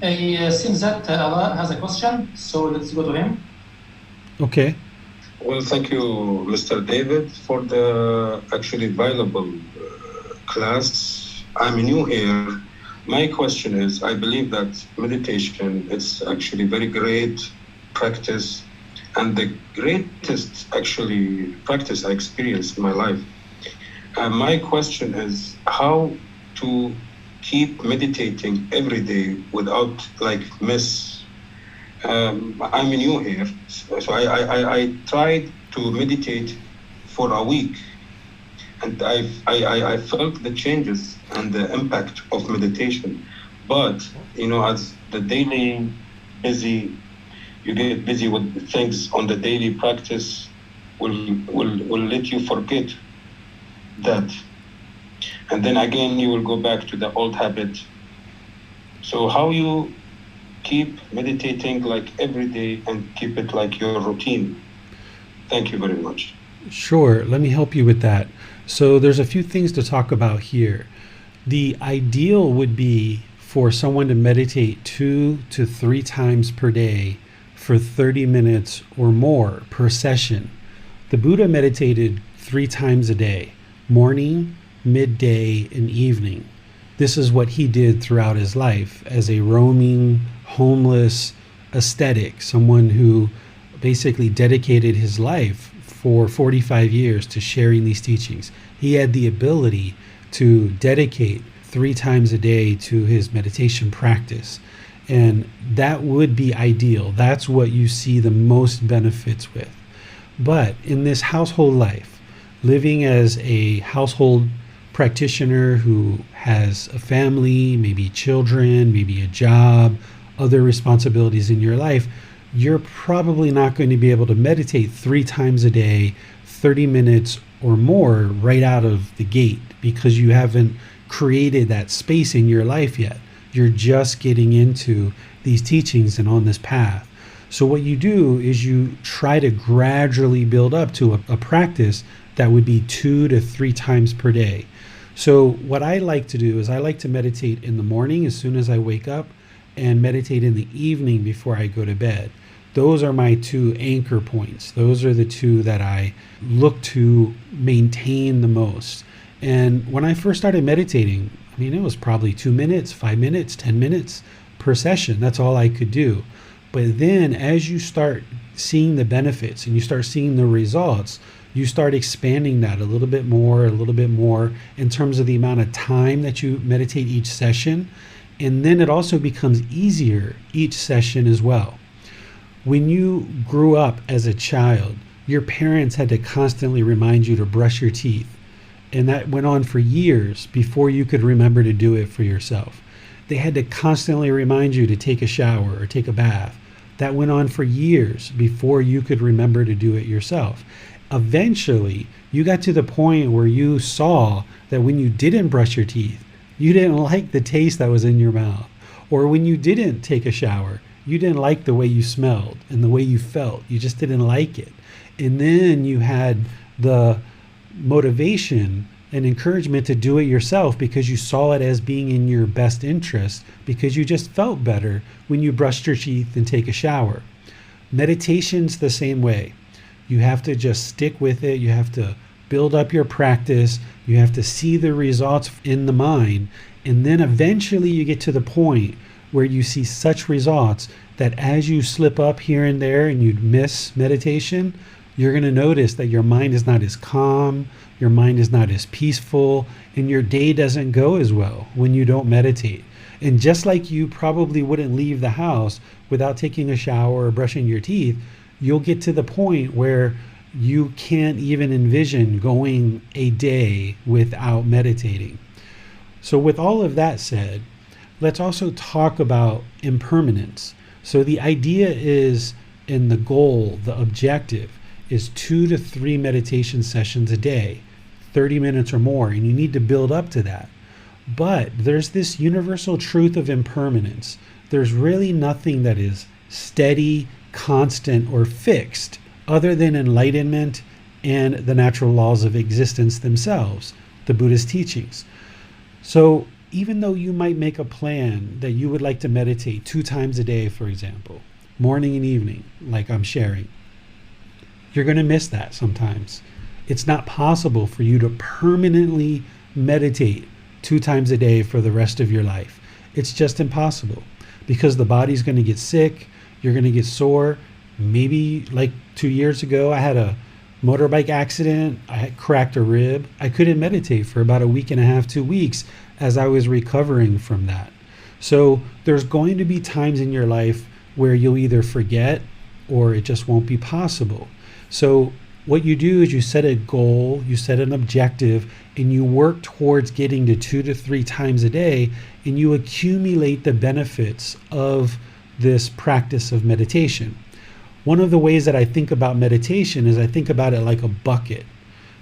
It seems that Allah has a question, so let's go to him. Okay. Well, thank you, Mr. David, for the actually valuable class. I'm new here. My question is, I believe that meditation is actually very great practice and the greatest actually practice I experienced in my life. My question is how to keep meditating every day without miss. I'm new here, so I tried to meditate for a week, and I felt the changes and the impact of meditation. But as the daily busy, you get busy with things on the daily practice will let you forget that, and then again you will go back to the old habit. So how you keep meditating every day and keep it like your routine? Thank you very much. Sure, let me help you with that. So there's a few things to talk about here. The ideal would be for someone to meditate 2 to 3 times per day for 30 minutes or more per session. The Buddha meditated 3 times a day, morning, midday, and evening. This is what he did throughout his life as a roaming, homeless ascetic, someone who basically dedicated his life for 45 years to sharing these teachings. He had the ability to dedicate 3 times a day to his meditation practice. And that would be ideal. That's what you see the most benefits with. But in this household life, living as a household practitioner who has a family, maybe children, maybe a job, other responsibilities in your life, you're probably not going to be able to meditate 3 times a day, 30 minutes or more right out of the gate, because you haven't created that space in your life yet. You're just getting into these teachings and on this path. So what you do is you try to gradually build up to a practice that would be 2 to 3 times per day. So what I like to do is I like to meditate in the morning as soon as I wake up, and meditate in the evening before I go to bed. Those are my 2 anchor points. Those are the 2 that I look to maintain the most. And when I first started meditating, it was probably 2 minutes, 5 minutes, 10 minutes per session. That's all I could do. But then as you start seeing the benefits and you start seeing the results, you start expanding that a little bit more in terms of the amount of time that you meditate each session. And then it also becomes easier each session as well. When you grew up as a child, your parents had to constantly remind you to brush your teeth. And that went on for years before you could remember to do it for yourself. They had to constantly remind you to take a shower or take a bath. That went on for years before you could remember to do it yourself. Eventually, you got to the point where you saw that when you didn't brush your teeth, you didn't like the taste that was in your mouth. Or when you didn't take a shower, you didn't like the way you smelled and the way you felt. You just didn't like it. And then you had the motivation and encouragement to do it yourself because you saw it as being in your best interest, because you just felt better when you brushed your teeth and take a shower. Meditation's the same way. You have to just stick with it. You have to build up your practice. You have to see the results in the mind. And then eventually you get to the point where you see such results that as you slip up here and there and you miss meditation, you're going to notice that your mind is not as calm, your mind is not as peaceful, and your day doesn't go as well when you don't meditate. And just like you probably wouldn't leave the house without taking a shower or brushing your teeth, you'll get to the point where you can't even envision going a day without meditating. So with all of that said, let's also talk about impermanence. So the idea is, and the goal, the objective, is 2 to 3 meditation sessions a day, 30 minutes or more, and you need to build up to that. But there's this universal truth of impermanence. There's really nothing that is steady, constant, or fixed other than enlightenment and the natural laws of existence themselves, the Buddhist teachings. So even though you might make a plan that you would like to meditate 2 times a day, for example, morning and evening, like I'm sharing, you're going to miss that sometimes. It's not possible for you to permanently meditate 2 times a day for the rest of your life. It's just impossible because the body's going to get sick, you're going to get sore. Maybe like 2 years ago, I had a motorbike accident, I had cracked a rib. I couldn't meditate for about a week and a half, 2 weeks as I was recovering from that. So there's going to be times in your life where you'll either forget or it just won't be possible. So what you do is you set a goal, you set an objective, and you work towards getting to 2 to 3 times a day, and you accumulate the benefits of this practice of meditation. One of the ways that I think about meditation is I think about it like a bucket.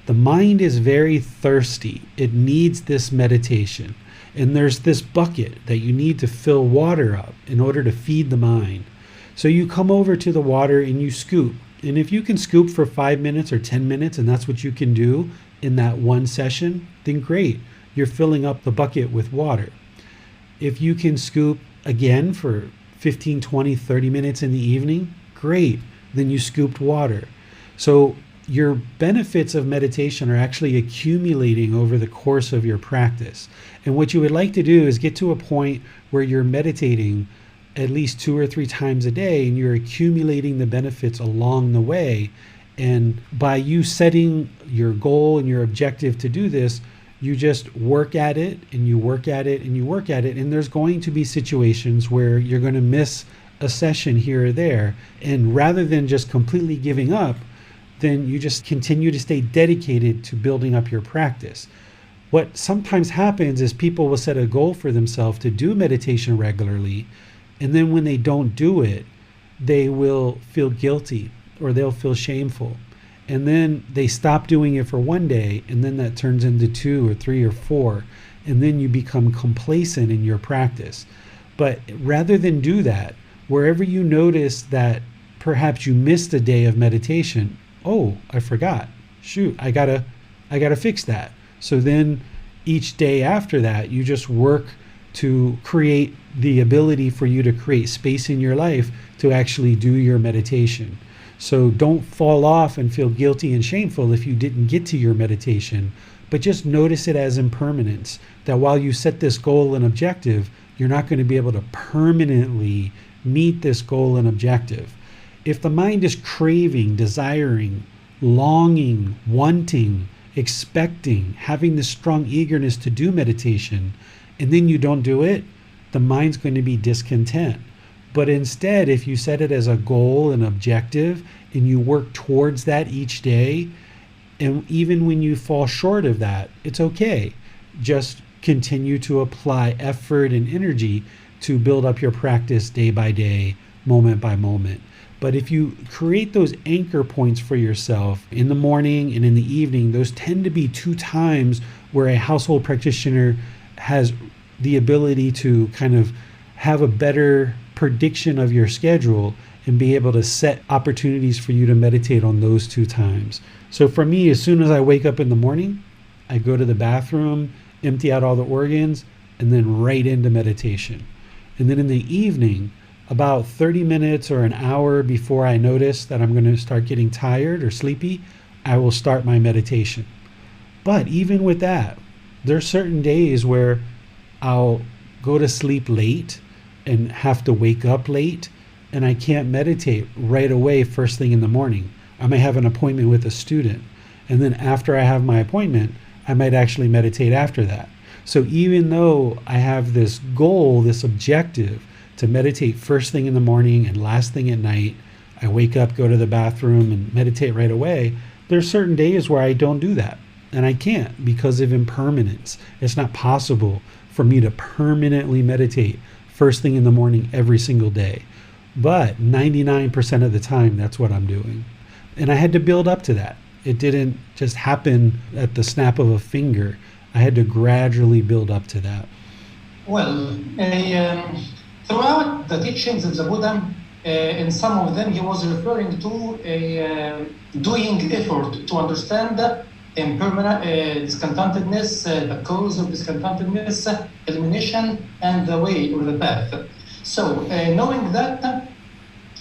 The mind is very thirsty. It needs this meditation. And there's this bucket that you need to fill water up in order to feed the mind. So you come over to the water and you scoop. And if you can scoop for 5 minutes or 10 minutes, and that's what you can do in that one session, then great. You're filling up the bucket with water. If you can scoop again for 15, 20, 30 minutes in the evening, great. Then you scooped water. So your benefits of meditation are actually accumulating over the course of your practice. And what you would like to do is get to a point where you're meditating at least 2 or 3 times a day and you're accumulating the benefits along the way. And by you setting your goal and your objective to do this, you just work at it and you work at it and you work at it. And there's going to be situations where you're going to miss a session here or there. And rather than just completely giving up, then you just continue to stay dedicated to building up your practice. What sometimes happens is people will set a goal for themselves to do meditation regularly, and then when they don't do it, they will feel guilty or they'll feel shameful. And then they stop doing it for one day, and then that turns into 2 or 3 or 4, and then you become complacent in your practice. But rather than do that, wherever you notice that perhaps you missed a day of meditation, oh, I forgot. Shoot, I gotta fix that. So then each day after that, you just work to create the ability for you to create space in your life to actually do your meditation. So don't fall off and feel guilty and shameful if you didn't get to your meditation, but just notice it as impermanence, that while you set this goal and objective, you're not going to be able to permanently meet this goal and objective. If the mind is craving, desiring, longing, wanting, expecting, having this strong eagerness to do meditation, and then you don't do it, the mind's going to be discontent. But instead, if you set it as a goal, an objective, and you work towards that each day, and even when you fall short of that, it's okay. Just continue to apply effort and energy to build up your practice day by day, moment by moment. But if you create those anchor points for yourself in the morning and in the evening, those tend to be 2 times where a household practitioner has the ability to kind of have a better prediction of your schedule and be able to set opportunities for you to meditate on those 2 times. So for me, as soon as I wake up in the morning, I go to the bathroom, empty out all the organs, and then right into meditation. And then in the evening, about 30 minutes or an hour before I notice that I'm going to start getting tired or sleepy, I will start my meditation. But even with that, there are certain days where I'll go to sleep late and have to wake up late, and I can't meditate right away first thing in the morning. I may have an appointment with a student. And then after I have my appointment, I might actually meditate after that. So even though I have this goal, this objective to meditate first thing in the morning and last thing at night, I wake up, go to the bathroom and meditate right away. There's certain days where I don't do that. And I can't because of impermanence. It's not possible for me to permanently meditate first thing in the morning every single day. But 99% of the time, that's what I'm doing. And I had to build up to that. It didn't just happen at the snap of a finger. I had to gradually build up to that. Well, throughout the teachings of the Buddha, in some of them, he was referring to doing effort to understand impermanent discontentedness, the cause of discontentedness, elimination, and the way or the path. So, knowing that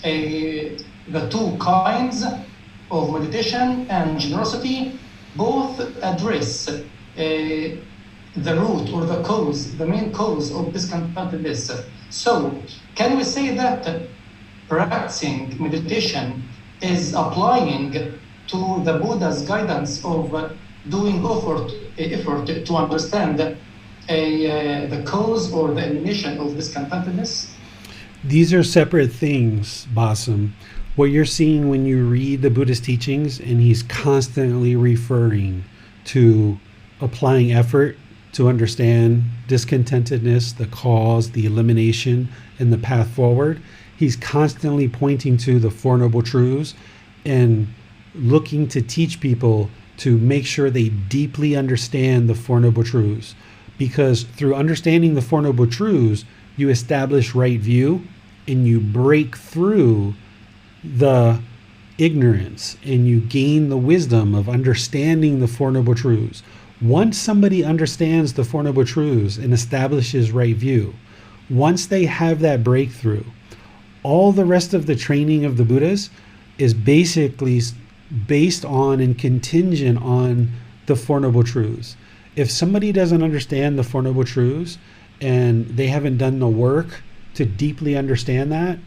the two kinds of meditation and generosity both address the root or the cause, the main cause of discontentedness. So, can we say that practicing meditation is applying to the Buddha's guidance of doing effort to understand the cause or the elimination of discontentedness? These are separate things, Bassam. What you're seeing when you read the Buddha's teachings, and he's constantly referring to applying effort to understand discontentedness, the cause, the elimination, and the path forward. He's constantly pointing to the Four Noble Truths and looking to teach people to make sure they deeply understand the Four Noble Truths. Because through understanding the Four Noble Truths, you establish right view and you break through the ignorance and you gain the wisdom of understanding the Four Noble Truths. Once somebody understands the Four Noble Truths and establishes right view, once they have that breakthrough, all the rest of the training of the Buddhas is basically based on and contingent on the Four Noble Truths. If somebody doesn't understand the Four Noble Truths and they haven't done the work to deeply understand that,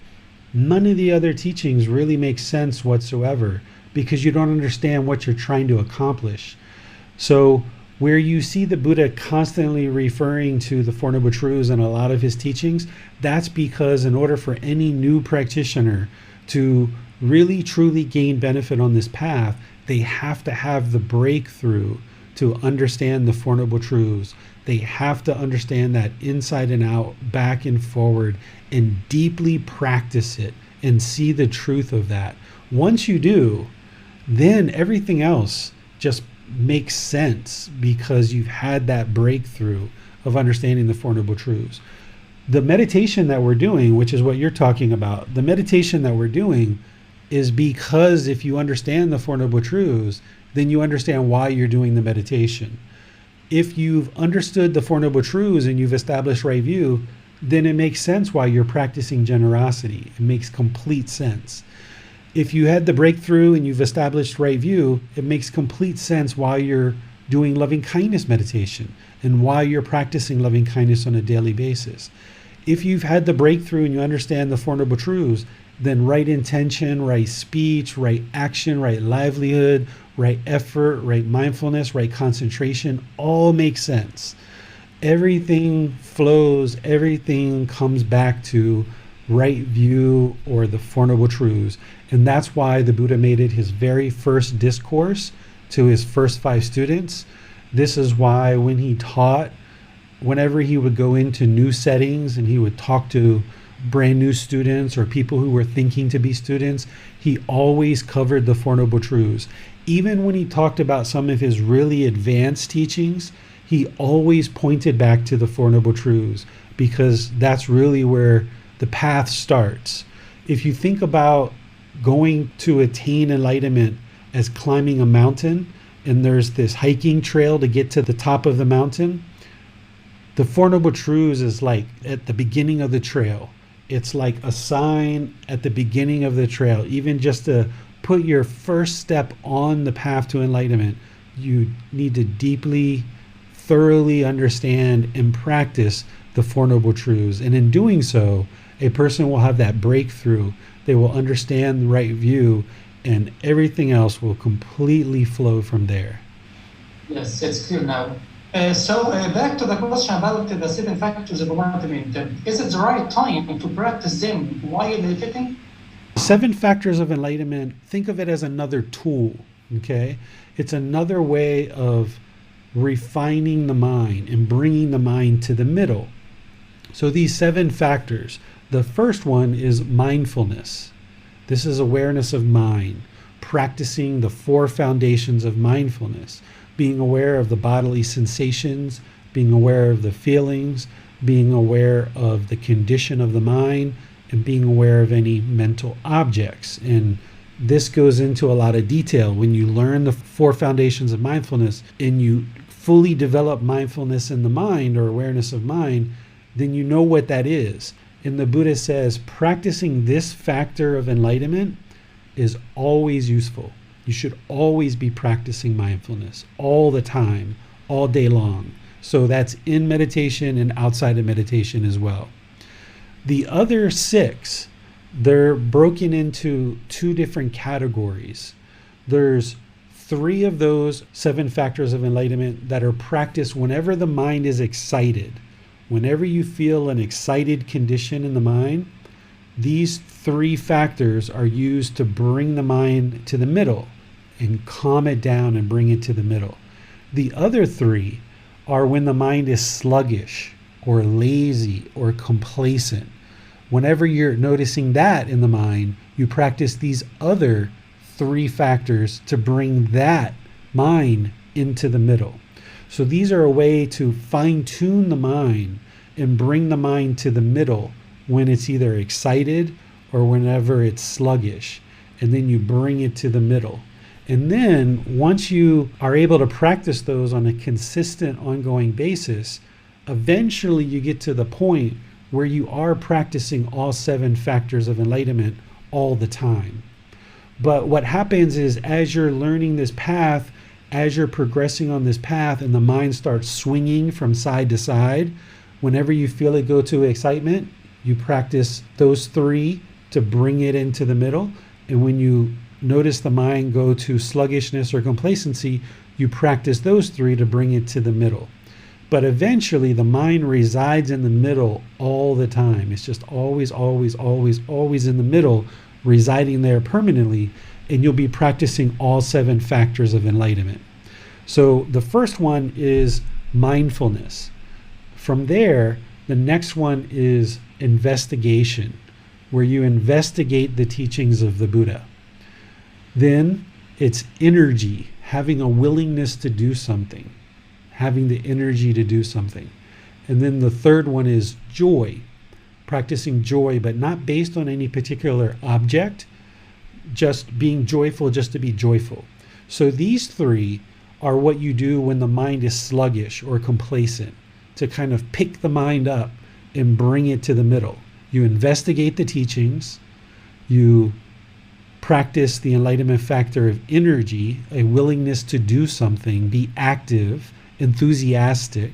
none of the other teachings really make sense whatsoever because you don't understand what you're trying to accomplish. So where you see the Buddha constantly referring to the Four Noble Truths in a lot of his teachings, that's because in order for any new practitioner to really truly gain benefit on this path, they have to have the breakthrough to understand the Four Noble Truths. They have to understand that inside and out, back and forward, and deeply practice it and see the truth of that. Once you do, then everything else just makes sense because you've had that breakthrough of understanding the Four Noble Truths. The meditation that we're doing, which is what you're talking about, the meditation that we're doing is because if you understand the Four Noble Truths, then you understand why you're doing the meditation. If you've understood the Four Noble Truths and you've established right view, then it makes sense why you're practicing generosity. It makes complete sense. If you had the breakthrough and you've established right view, it makes complete sense why you're doing loving kindness meditation and why you're practicing loving kindness on a daily basis. If you've had the breakthrough and you understand the Four Noble Truths, then right intention, right speech, right action, right livelihood, right effort, right mindfulness, right concentration, all makes sense. Everything flows, everything comes back to right view or the Four Noble Truths. And that's why the Buddha made it his very first discourse to his first 5 students. This is why when he taught, whenever he would go into new settings and he would talk to brand new students or people who were thinking to be students, he always covered the Four Noble Truths. Even when he talked about some of his really advanced teachings, he always pointed back to the Four Noble Truths because that's really where the path starts. If you think about going to attain enlightenment as climbing a mountain and there's this hiking trail to get to the top of the mountain, the Four Noble Truths is like at the beginning of the trail. It's like a sign at the beginning of the trail. Even just to put your first step on the path to enlightenment, you need to deeply, thoroughly understand and practice the Four Noble Truths. And in doing so, a person will have that breakthrough. They will understand the right view and everything else will completely flow from there. Yes, it's clear now. So back to the question about the 7 factors of enlightenment. Is it the right time to practice them while meditating? 7 factors of enlightenment, think of it as another tool, okay? It's another way of refining the mind and bringing the mind to the middle. So these 7 factors, the first one is mindfulness. This is awareness of mind, practicing the 4 foundations of mindfulness, being aware of the bodily sensations, being aware of the feelings, being aware of the condition of the mind, and being aware of any mental objects. And this goes into a lot of detail. When you learn the 4 foundations of mindfulness and you fully develop mindfulness in the mind or awareness of mind, then you know what that is. And the Buddha says practicing this factor of enlightenment is always useful. You should always be practicing mindfulness all the time, all day long. So that's in meditation and outside of meditation as well. The other 6, they're broken into 2 different categories. There's 3 of those 7 factors of enlightenment that are practiced whenever the mind is excited. Whenever you feel an excited condition in the mind, these 3 factors are used to bring the mind to the middle and calm it down and bring it to the middle. The other 3 are when the mind is sluggish or lazy or complacent. Whenever you're noticing that in the mind, you practice these other 3 factors to bring that mind into the middle. So these are a way to fine-tune the mind and bring the mind to the middle when it's either excited or whenever it's sluggish. And then you bring it to the middle. And then once you are able to practice those on a consistent, ongoing basis, eventually you get to the point where you are practicing all 7 factors of enlightenment all the time. But what happens is as you're learning this path, as you're progressing on this path and the mind starts swinging from side to side, whenever you feel it go to excitement, you practice those 3 to bring it into the middle. And when you notice the mind go to sluggishness or complacency, you practice those 3 to bring it to the middle. But eventually the mind resides in the middle all the time. It's just always, always, always, always in the middle, residing there permanently, and you'll be practicing all 7 factors of enlightenment. So the first one is mindfulness. From there, the next one is investigation, where you investigate the teachings of the Buddha. Then it's energy, having a willingness to do something, having the energy to do something. And then the third one is joy, practicing joy, but not based on any particular object, just being joyful just to be joyful. So these 3 are what you do when the mind is sluggish or complacent, to kind of pick the mind up and bring it to the middle. You investigate the teachings, you practice the enlightenment factor of energy, a willingness to do something, be active, enthusiastic,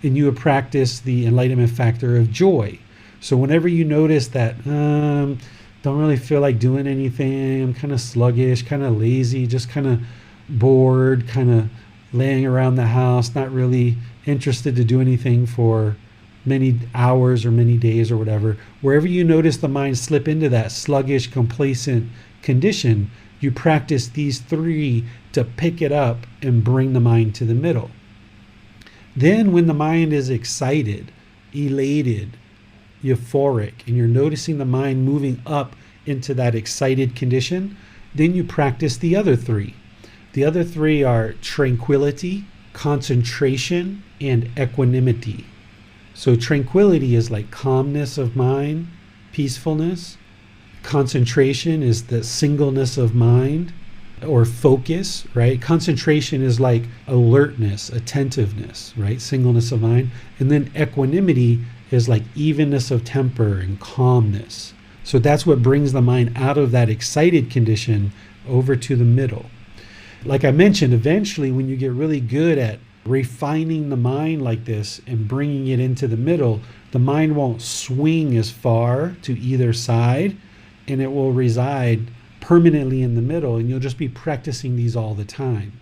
and you practice the enlightenment factor of joy. So whenever you notice that, don't really feel like doing anything, I'm kind of sluggish, kind of lazy, just kind of bored, kind of laying around the house, not really interested to do anything for many hours or many days or whatever, wherever you notice the mind slip into that sluggish, complacent condition, you practice these 3 to pick it up and bring the mind to the middle. Then when the mind is excited, elated, euphoric, and you're noticing the mind moving up into that excited condition, then you practice the other 3. The other 3 are tranquility, concentration, and equanimity. So tranquility is like calmness of mind, peacefulness. Concentration is the singleness of mind or focus, right? Concentration is like alertness, attentiveness, right? Singleness of mind. And then equanimity is like evenness of temper and calmness. So that's what brings the mind out of that excited condition over to the middle. Like I mentioned, eventually when you get really good at refining the mind like this and bringing it into the middle, the mind won't swing as far to either side, and it will reside permanently in the middle, and you'll just be practicing these all the time.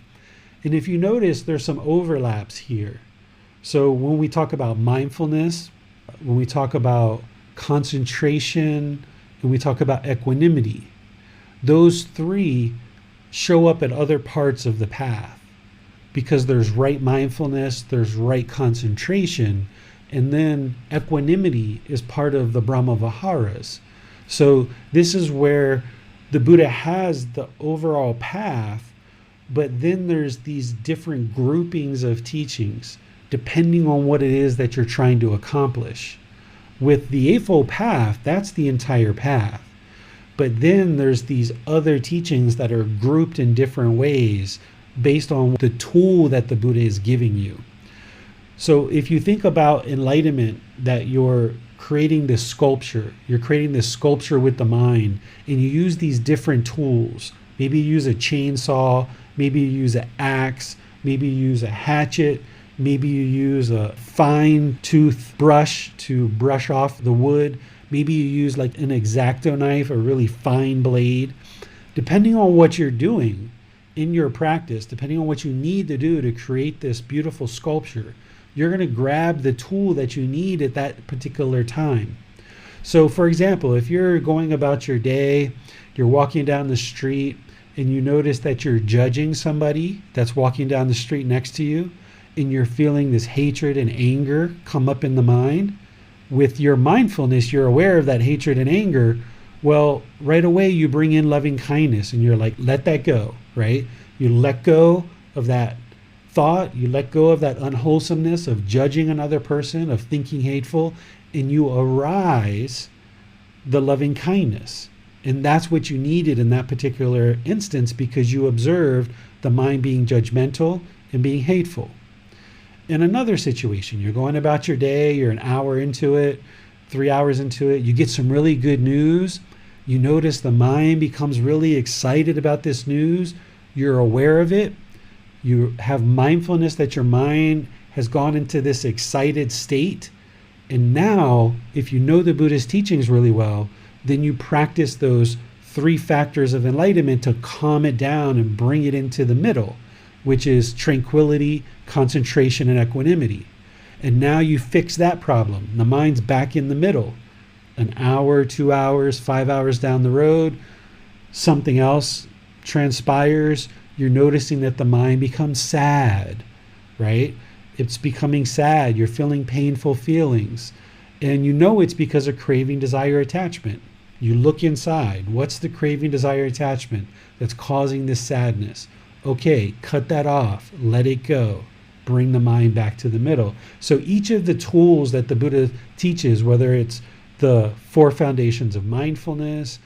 And if you notice, there's some overlaps here. So when we talk about mindfulness, when we talk about concentration, and we talk about equanimity, those three show up at other parts of the path, because there's right mindfulness, there's right concentration, and then equanimity is part of the Brahma Viharas. So this is where the Buddha has the overall path, but then there's these different groupings of teachings depending on what it is that you're trying to accomplish. With the Eightfold Path, that's the entire path. But then there's these other teachings that are grouped in different ways based on the tool that the Buddha is giving you. So if you think about enlightenment, that you're creating this sculpture, with the mind, and you use these different tools. Maybe you use a chainsaw, maybe you use an axe, maybe you use a hatchet, maybe you use a fine tooth brush to brush off the wood. Maybe you use like an X-Acto knife, a really fine blade. Depending on what you're doing in your practice, depending on what you need to do to create this beautiful sculpture, you're going to grab the tool that you need at that particular time. So for example, if you're going about your day, you're walking down the street, and you notice that you're judging somebody that's walking down the street next to you, and you're feeling this hatred and anger come up in the mind, with your mindfulness, you're aware of that hatred and anger. Well, right away you bring in loving kindness, and you're like, let that go, right? You let go of that thought, you let go of that unwholesomeness of judging another person, of thinking hateful, and you arise the loving kindness. And that's what you needed in that particular instance, because you observed the mind being judgmental and being hateful. In another situation, you're going about your day, you're an hour into it, 3 hours into it, you get some really good news. You notice the mind becomes really excited about this news. You're aware of it. You have mindfulness that your mind has gone into this excited state. And now, if you know the Buddhist teachings really well, then you practice those 3 factors of enlightenment to calm it down and bring it into the middle, which is tranquility, concentration, and equanimity. And now you fix that problem. The mind's back in the middle. An hour, 2 hours, 5 hours down the road, something else transpires. You're noticing that the mind becomes sad, right? It's becoming sad. You're feeling painful feelings. And you know it's because of craving, desire, attachment. You look inside. What's the craving, desire, attachment that's causing this sadness? Okay, cut that off. Let it go. Bring the mind back to the middle. So each of the tools that the Buddha teaches, whether it's the 4 foundations of mindfulness,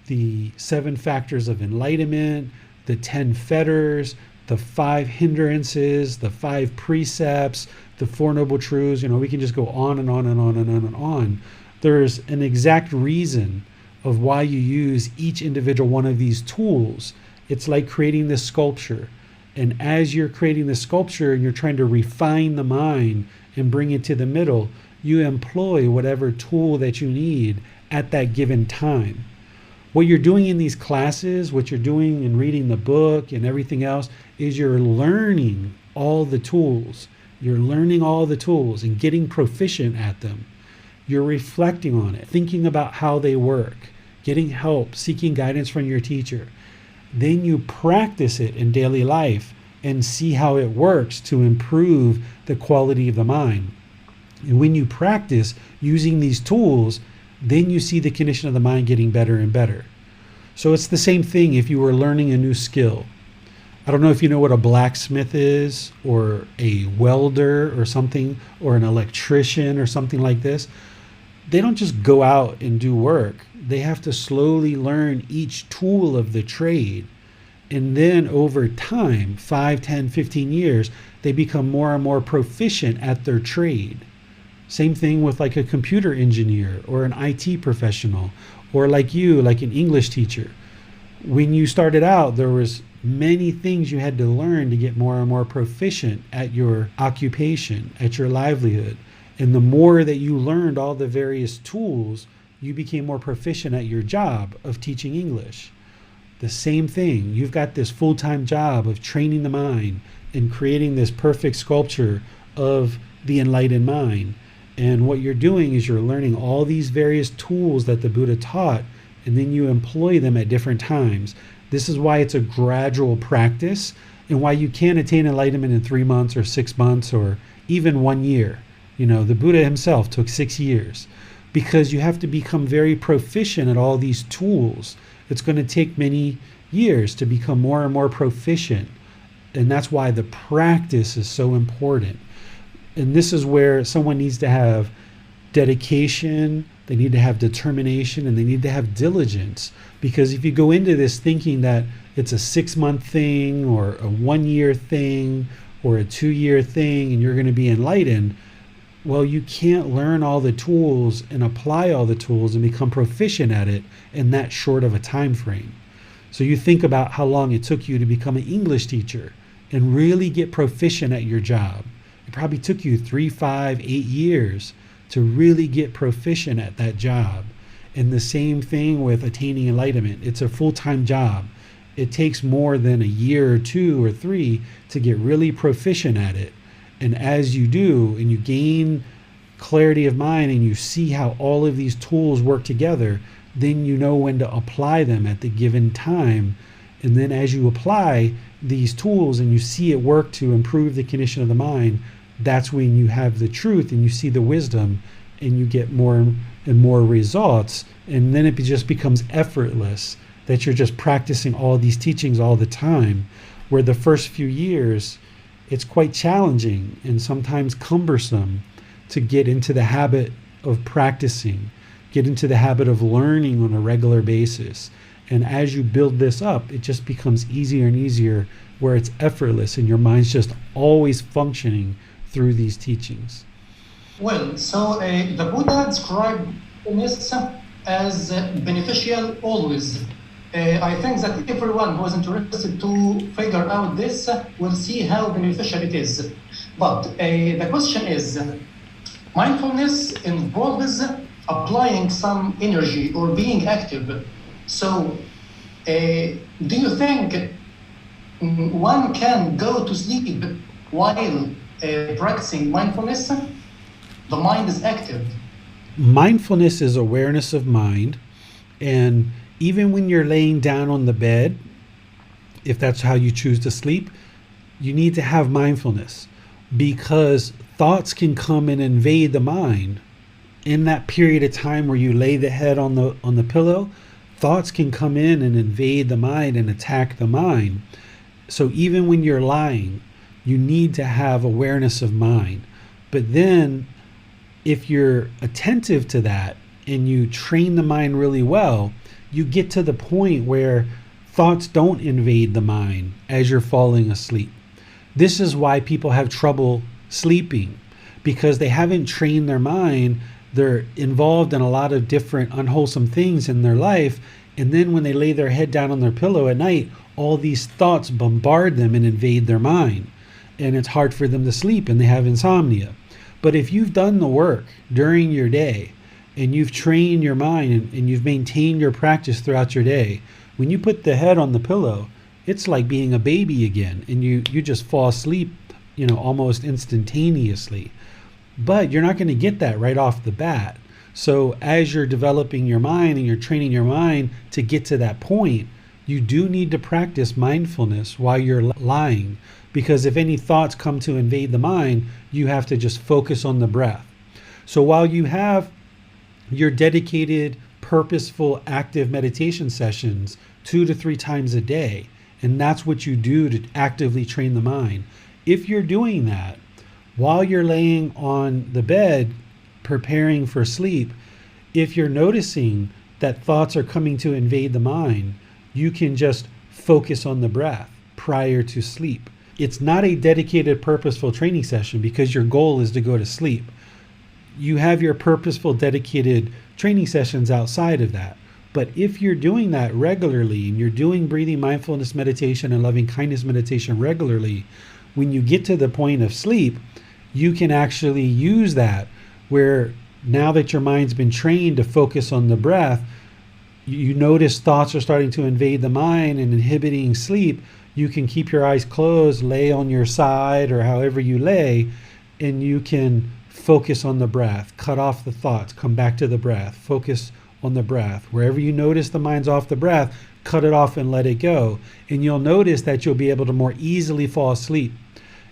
the 7 factors of enlightenment, the 10 fetters, the 5 hindrances, the 5 precepts, the 4 noble truths, we can just go on and on and on and on and on. There's an exact reason of why you use each individual one of these tools. It's like creating this sculpture. And as you're creating the sculpture and you're trying to refine the mind and bring it to the middle, you employ whatever tool that you need at that given time. What you're doing in these classes, what you're doing in reading the book and everything else, is you're learning all the tools. You're learning all the tools and getting proficient at them. You're reflecting on it, thinking about how they work, getting help, seeking guidance from your teacher. Then you practice it in daily life and see how it works to improve the quality of the mind. And when you practice using these tools, then you see the condition of the mind getting better and better. So it's the same thing if you were learning a new skill. I don't know if you know what a blacksmith is, or a welder or something, or an electrician or something like this. They don't just go out and do work. They have to slowly learn each tool of the trade. And then over time, 5, 10, 15 years, they become more and more proficient at their trade. Same thing with like a computer engineer or an IT professional, or like you, like an English teacher. When you started out, there was many things you had to learn to get more and more proficient at your occupation, at your livelihood. And the more that you learned all the various tools, you became more proficient at your job of teaching English. The same thing. You've got this full-time job of training the mind and creating this perfect sculpture of the enlightened mind. And what you're doing is you're learning all these various tools that the Buddha taught, and then you employ them at different times. This is why it's a gradual practice, and why you can't attain enlightenment in 3 months or 6 months or even 1 year. The Buddha himself took 6 years, because you have to become very proficient at all these tools. It's going to take many years to become more and more proficient. And that's why the practice is so important. And this is where someone needs to have dedication, they need to have determination, and they need to have diligence. Because if you go into this thinking that it's a 6-month thing or a 1-year thing or a 2-year thing and you're going to be enlightened, well, you can't learn all the tools and apply all the tools and become proficient at it in that short of a time frame. So you think about how long it took you to become an English teacher and really get proficient at your job. It probably took you 3, 5, 8 years to really get proficient at that job. And the same thing with attaining enlightenment. It's a full-time job. It takes more than a year or 2 or 3 to get really proficient at it. And as you do, and you gain clarity of mind and you see how all of these tools work together, then you know when to apply them at the given time. And then as you apply these tools and you see it work to improve the condition of the mind, that's when you have the truth and you see the wisdom and you get more and more results. And then it just becomes effortless that you're just practicing all these teachings all the time, where the first few years, it's quite challenging and sometimes cumbersome to get into the habit of practicing, get into the habit of learning on a regular basis. And as you build this up, it just becomes easier and easier, where it's effortless and your mind's just always functioning through these teachings. Well, so the Buddha described this as beneficial always. I think that everyone who is interested to figure out this will see how beneficial it is. But the question is, mindfulness involves applying some energy or being active. So do you think one can go to sleep while practicing mindfulness? The mind is active. Mindfulness is awareness of mind, and even when you're laying down on the bed, if that's how you choose to sleep, you need to have mindfulness, because thoughts can come and invade the mind. In that period of time where you lay the head on the pillow, thoughts can come in and invade the mind and attack the mind. So even when you're lying, you need to have awareness of mind. But then if you're attentive to that and you train the mind really well, you get to the point where thoughts don't invade the mind as you're falling asleep. This is why people have trouble sleeping, because they haven't trained their mind. They're involved in a lot of different unwholesome things in their life. And then when they lay their head down on their pillow at night, all these thoughts bombard them and invade their mind. And it's hard for them to sleep and they have insomnia. But if you've done the work during your day and you've trained your mind and you've maintained your practice throughout your day, when you put the head on the pillow, it's like being a baby again, and you just fall asleep, almost instantaneously. But you're not going to get that right off the bat. So as you're developing your mind and you're training your mind to get to that point, you do need to practice mindfulness while you're lying, because if any thoughts come to invade the mind, you have to just focus on the breath. So while you have your dedicated, purposeful, active meditation sessions 2 to 3 times a day, and that's what you do to actively train the mind, if you're doing that while you're laying on the bed preparing for sleep, if you're noticing that thoughts are coming to invade the mind, you can just focus on the breath prior to sleep. It's not a dedicated, purposeful training session because your goal is to go to sleep. You have your purposeful, dedicated training sessions outside of that. But if you're doing that regularly and you're doing breathing mindfulness meditation and loving kindness meditation regularly, when you get to the point of sleep, you can actually use that, where now that your mind's been trained to focus on the breath, you notice thoughts are starting to invade the mind and inhibiting sleep, you can keep your eyes closed, lay on your side or however you lay, and you can focus on the breath, cut off the thoughts, come back to the breath, focus on the breath. Wherever you notice the mind's off the breath, cut it off and let it go. And you'll notice that you'll be able to more easily fall asleep.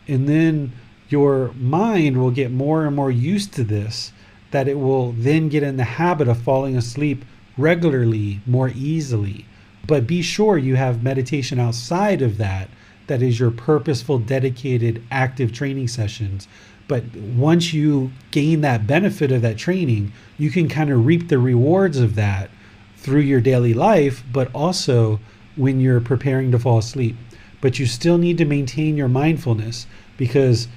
And then your mind will get more and more used to this, that it will then get in the habit of falling asleep regularly, more easily. But be sure you have meditation outside of that, that is your purposeful, dedicated, active training sessions. But once you gain that benefit of that training, you can kind of reap the rewards of that through your daily life, but also when you're preparing to fall asleep. But you still need to maintain your mindfulness, because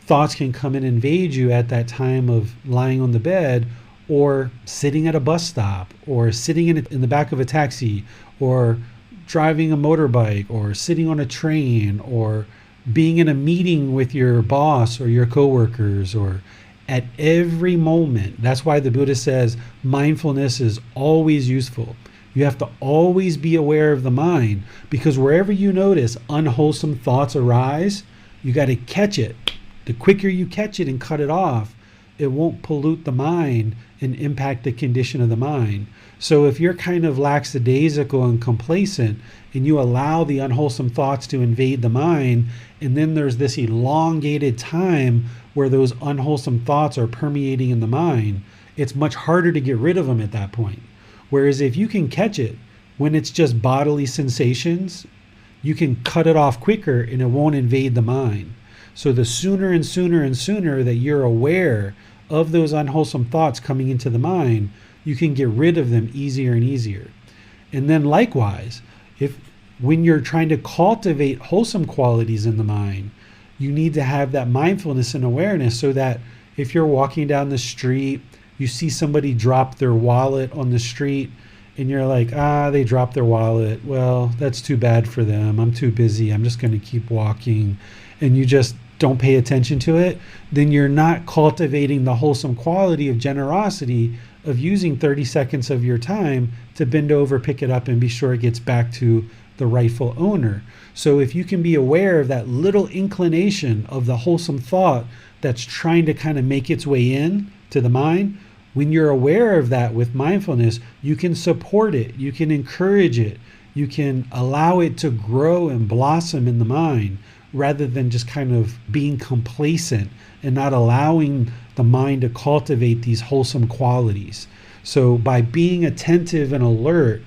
thoughts can come and invade you at that time of lying on the bed, or sitting at a bus stop, or sitting in the back of a taxi, or driving a motorbike, or sitting on a train, or being in a meeting with your boss or your coworkers, or at every moment. That's why the Buddha says mindfulness is always useful. You have to always be aware of the mind, because wherever you notice unwholesome thoughts arise, you got to catch it. The quicker you catch it and cut it off, it won't pollute the mind and impact the condition of the mind. So if you're kind of lackadaisical and complacent, and you allow the unwholesome thoughts to invade the mind, and then there's this elongated time where those unwholesome thoughts are permeating in the mind, it's much harder to get rid of them at that point. Whereas if you can catch it when it's just bodily sensations, you can cut it off quicker and it won't invade the mind. So the sooner and sooner and sooner that you're aware of those unwholesome thoughts coming into the mind, you can get rid of them easier and easier. And then likewise, when you're trying to cultivate wholesome qualities in the mind, you need to have that mindfulness and awareness, so that if you're walking down the street, you see somebody drop their wallet on the street, and you're like, they dropped their wallet. Well, that's too bad for them. I'm too busy. I'm just going to keep walking. And you just don't pay attention to it. Then you're not cultivating the wholesome quality of generosity, of using 30 seconds of your time to bend over, pick it up, and be sure it gets back to the rightful owner. So if you can be aware of that little inclination of the wholesome thought that's trying to kind of make its way in to the mind, when you're aware of that with mindfulness, you can support it, you can encourage it, you can allow it to grow and blossom in the mind, rather than just kind of being complacent and not allowing the mind to cultivate these wholesome qualities. So by being attentive and alert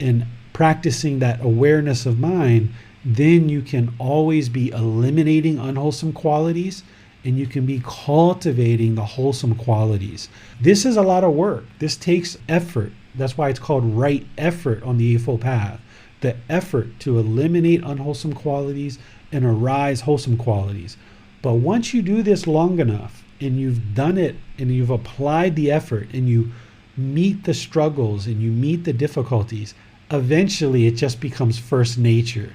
and practicing that awareness of mind, then you can always be eliminating unwholesome qualities, and you can be cultivating the wholesome qualities. This is a lot of work. This takes effort. That's why it's called right effort on the Eightfold Path. The effort to eliminate unwholesome qualities and arise wholesome qualities. But once you do this long enough, and you've done it, and you've applied the effort, and you meet the struggles, and you meet the difficulties, eventually it just becomes first nature.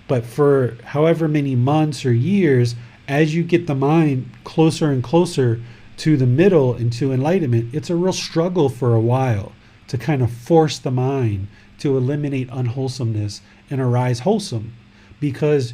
But for however many months or years, as you get the mind closer and closer to the middle and to enlightenment, it's a real struggle for a while to kind of force the mind to eliminate unwholesomeness and arise wholesome, because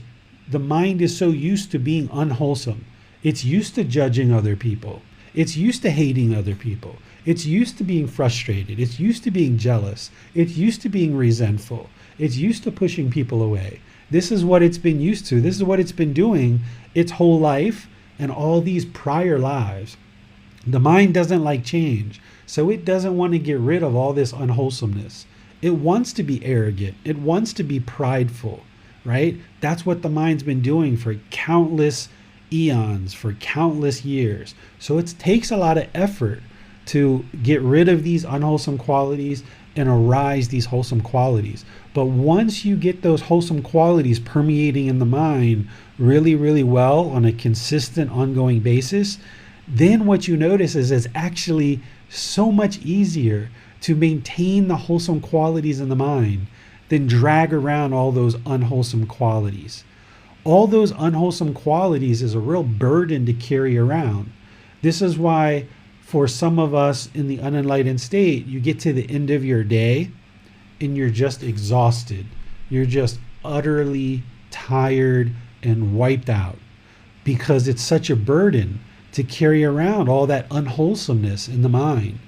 the mind is so used to being unwholesome. It's used to judging other people. It's used to hating other people. It's used to being frustrated. It's used to being jealous. It's used to being resentful. It's used to pushing people away. This is what it's been used to. This is what it's been doing its whole life and all these prior lives. The mind doesn't like change, so it doesn't want to get rid of all this unwholesomeness. It wants to be arrogant. It wants to be prideful, right? That's what the mind's been doing for countless eons, for countless years. So it takes a lot of effort to get rid of these unwholesome qualities and arise these wholesome qualities. But once you get those wholesome qualities permeating in the mind really, really well on a consistent, ongoing basis, then what you notice is it's actually so much easier to maintain the wholesome qualities in the mind than drag around all those unwholesome qualities. All those unwholesome qualities is a real burden to carry around. This is why for some of us in the unenlightened state, you get to the end of your day and you're just exhausted. You're just utterly tired and wiped out because it's such a burden to carry around all that unwholesomeness in the mind.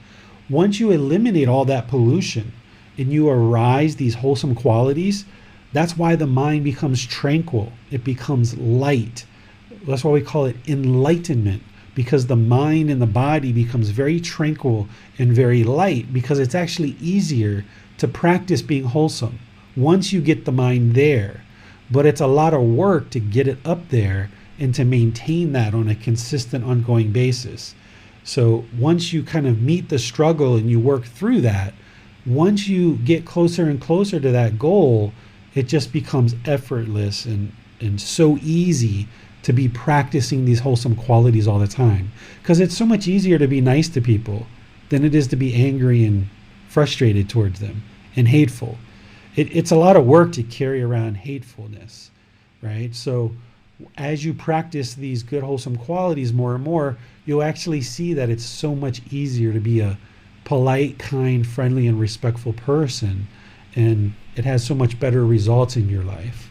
Once you eliminate all that pollution and you arise these wholesome qualities, that's why the mind becomes tranquil. It becomes light. That's why we call it enlightenment, because the mind and the body becomes very tranquil and very light, because it's actually easier to practice being wholesome once you get the mind there. But it's a lot of work to get it up there and to maintain that on a consistent, ongoing basis. So once you kind of meet the struggle and you work through that, once you get closer and closer to that goal, it just becomes effortless and so easy to be practicing these wholesome qualities all the time. Because it's so much easier to be nice to people than it is to be angry and frustrated towards them and hateful. It's a lot of work to carry around hatefulness, right? So as you practice these good wholesome qualities more and more, you'll actually see that it's so much easier to be a polite, kind, friendly, and respectful person, and it has so much better results in your life.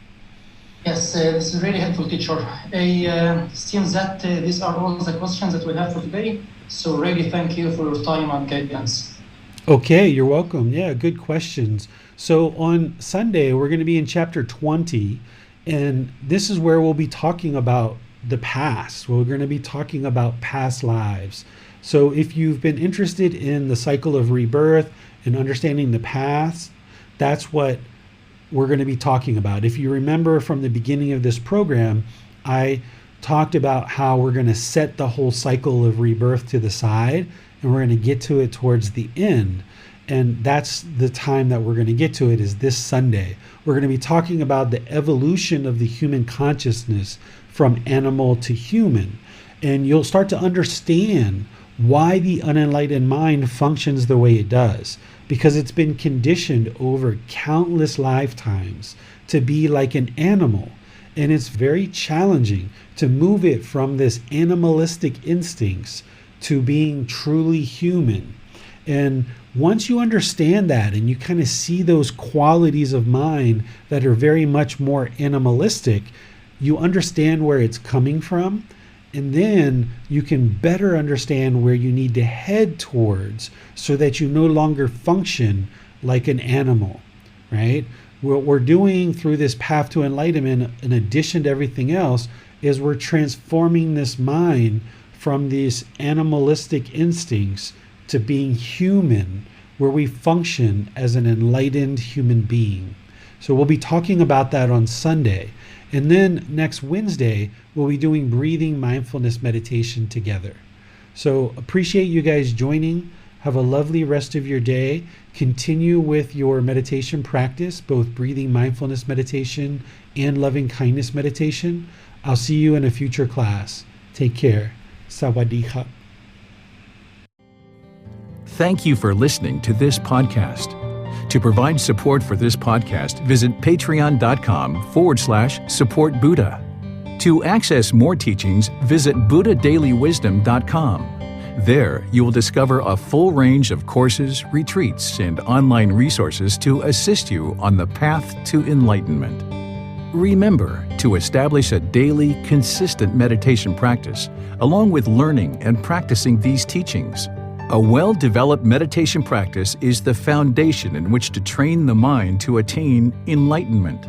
Yes, this is really helpful, teacher. It seems that these are all the questions that we have for today. So really thank you for your time and guidance. Okay, you're welcome. Yeah, good questions. So on Sunday, we're going to be in chapter 20, and this is where we'll be talking about the past. We're going to be talking about past lives. So if you've been interested in the cycle of rebirth and understanding the past, that's what we're going to be talking about. If you remember from the beginning of this program, I talked about how we're going to set the whole cycle of rebirth to the side, and we're going to get to it towards the end. And that's the time that we're going to get to it, is this Sunday. We're going to be talking about the evolution of the human consciousness from animal to human. And you'll start to understand why the unenlightened mind functions the way it does, because it's been conditioned over countless lifetimes to be like an animal. And it's very challenging to move it from this animalistic instincts to being truly human. And once you understand that and you kind of see those qualities of mind that are very much more animalistic, you understand where it's coming from, and then you can better understand where you need to head towards so that you no longer function like an animal, right? What we're doing through this path to enlightenment, in addition to everything else, is we're transforming this mind from these animalistic instincts to being human, where we function as an enlightened human being. So we'll be talking about that on Sunday. And then next Wednesday, we'll be doing breathing mindfulness meditation together. So appreciate you guys joining. Have a lovely rest of your day. Continue with your meditation practice, both breathing mindfulness meditation and loving kindness meditation. I'll see you in a future class. Take care. Sawadee ka. Thank you for listening to this podcast. To provide support for this podcast, visit patreon.com/support Buddha. To access more teachings, visit buddhadailywisdom.com. There, you will discover a full range of courses, retreats, and online resources to assist you on the path to enlightenment. Remember to establish a daily, consistent meditation practice, along with learning and practicing these teachings. A well-developed meditation practice is the foundation in which to train the mind to attain enlightenment.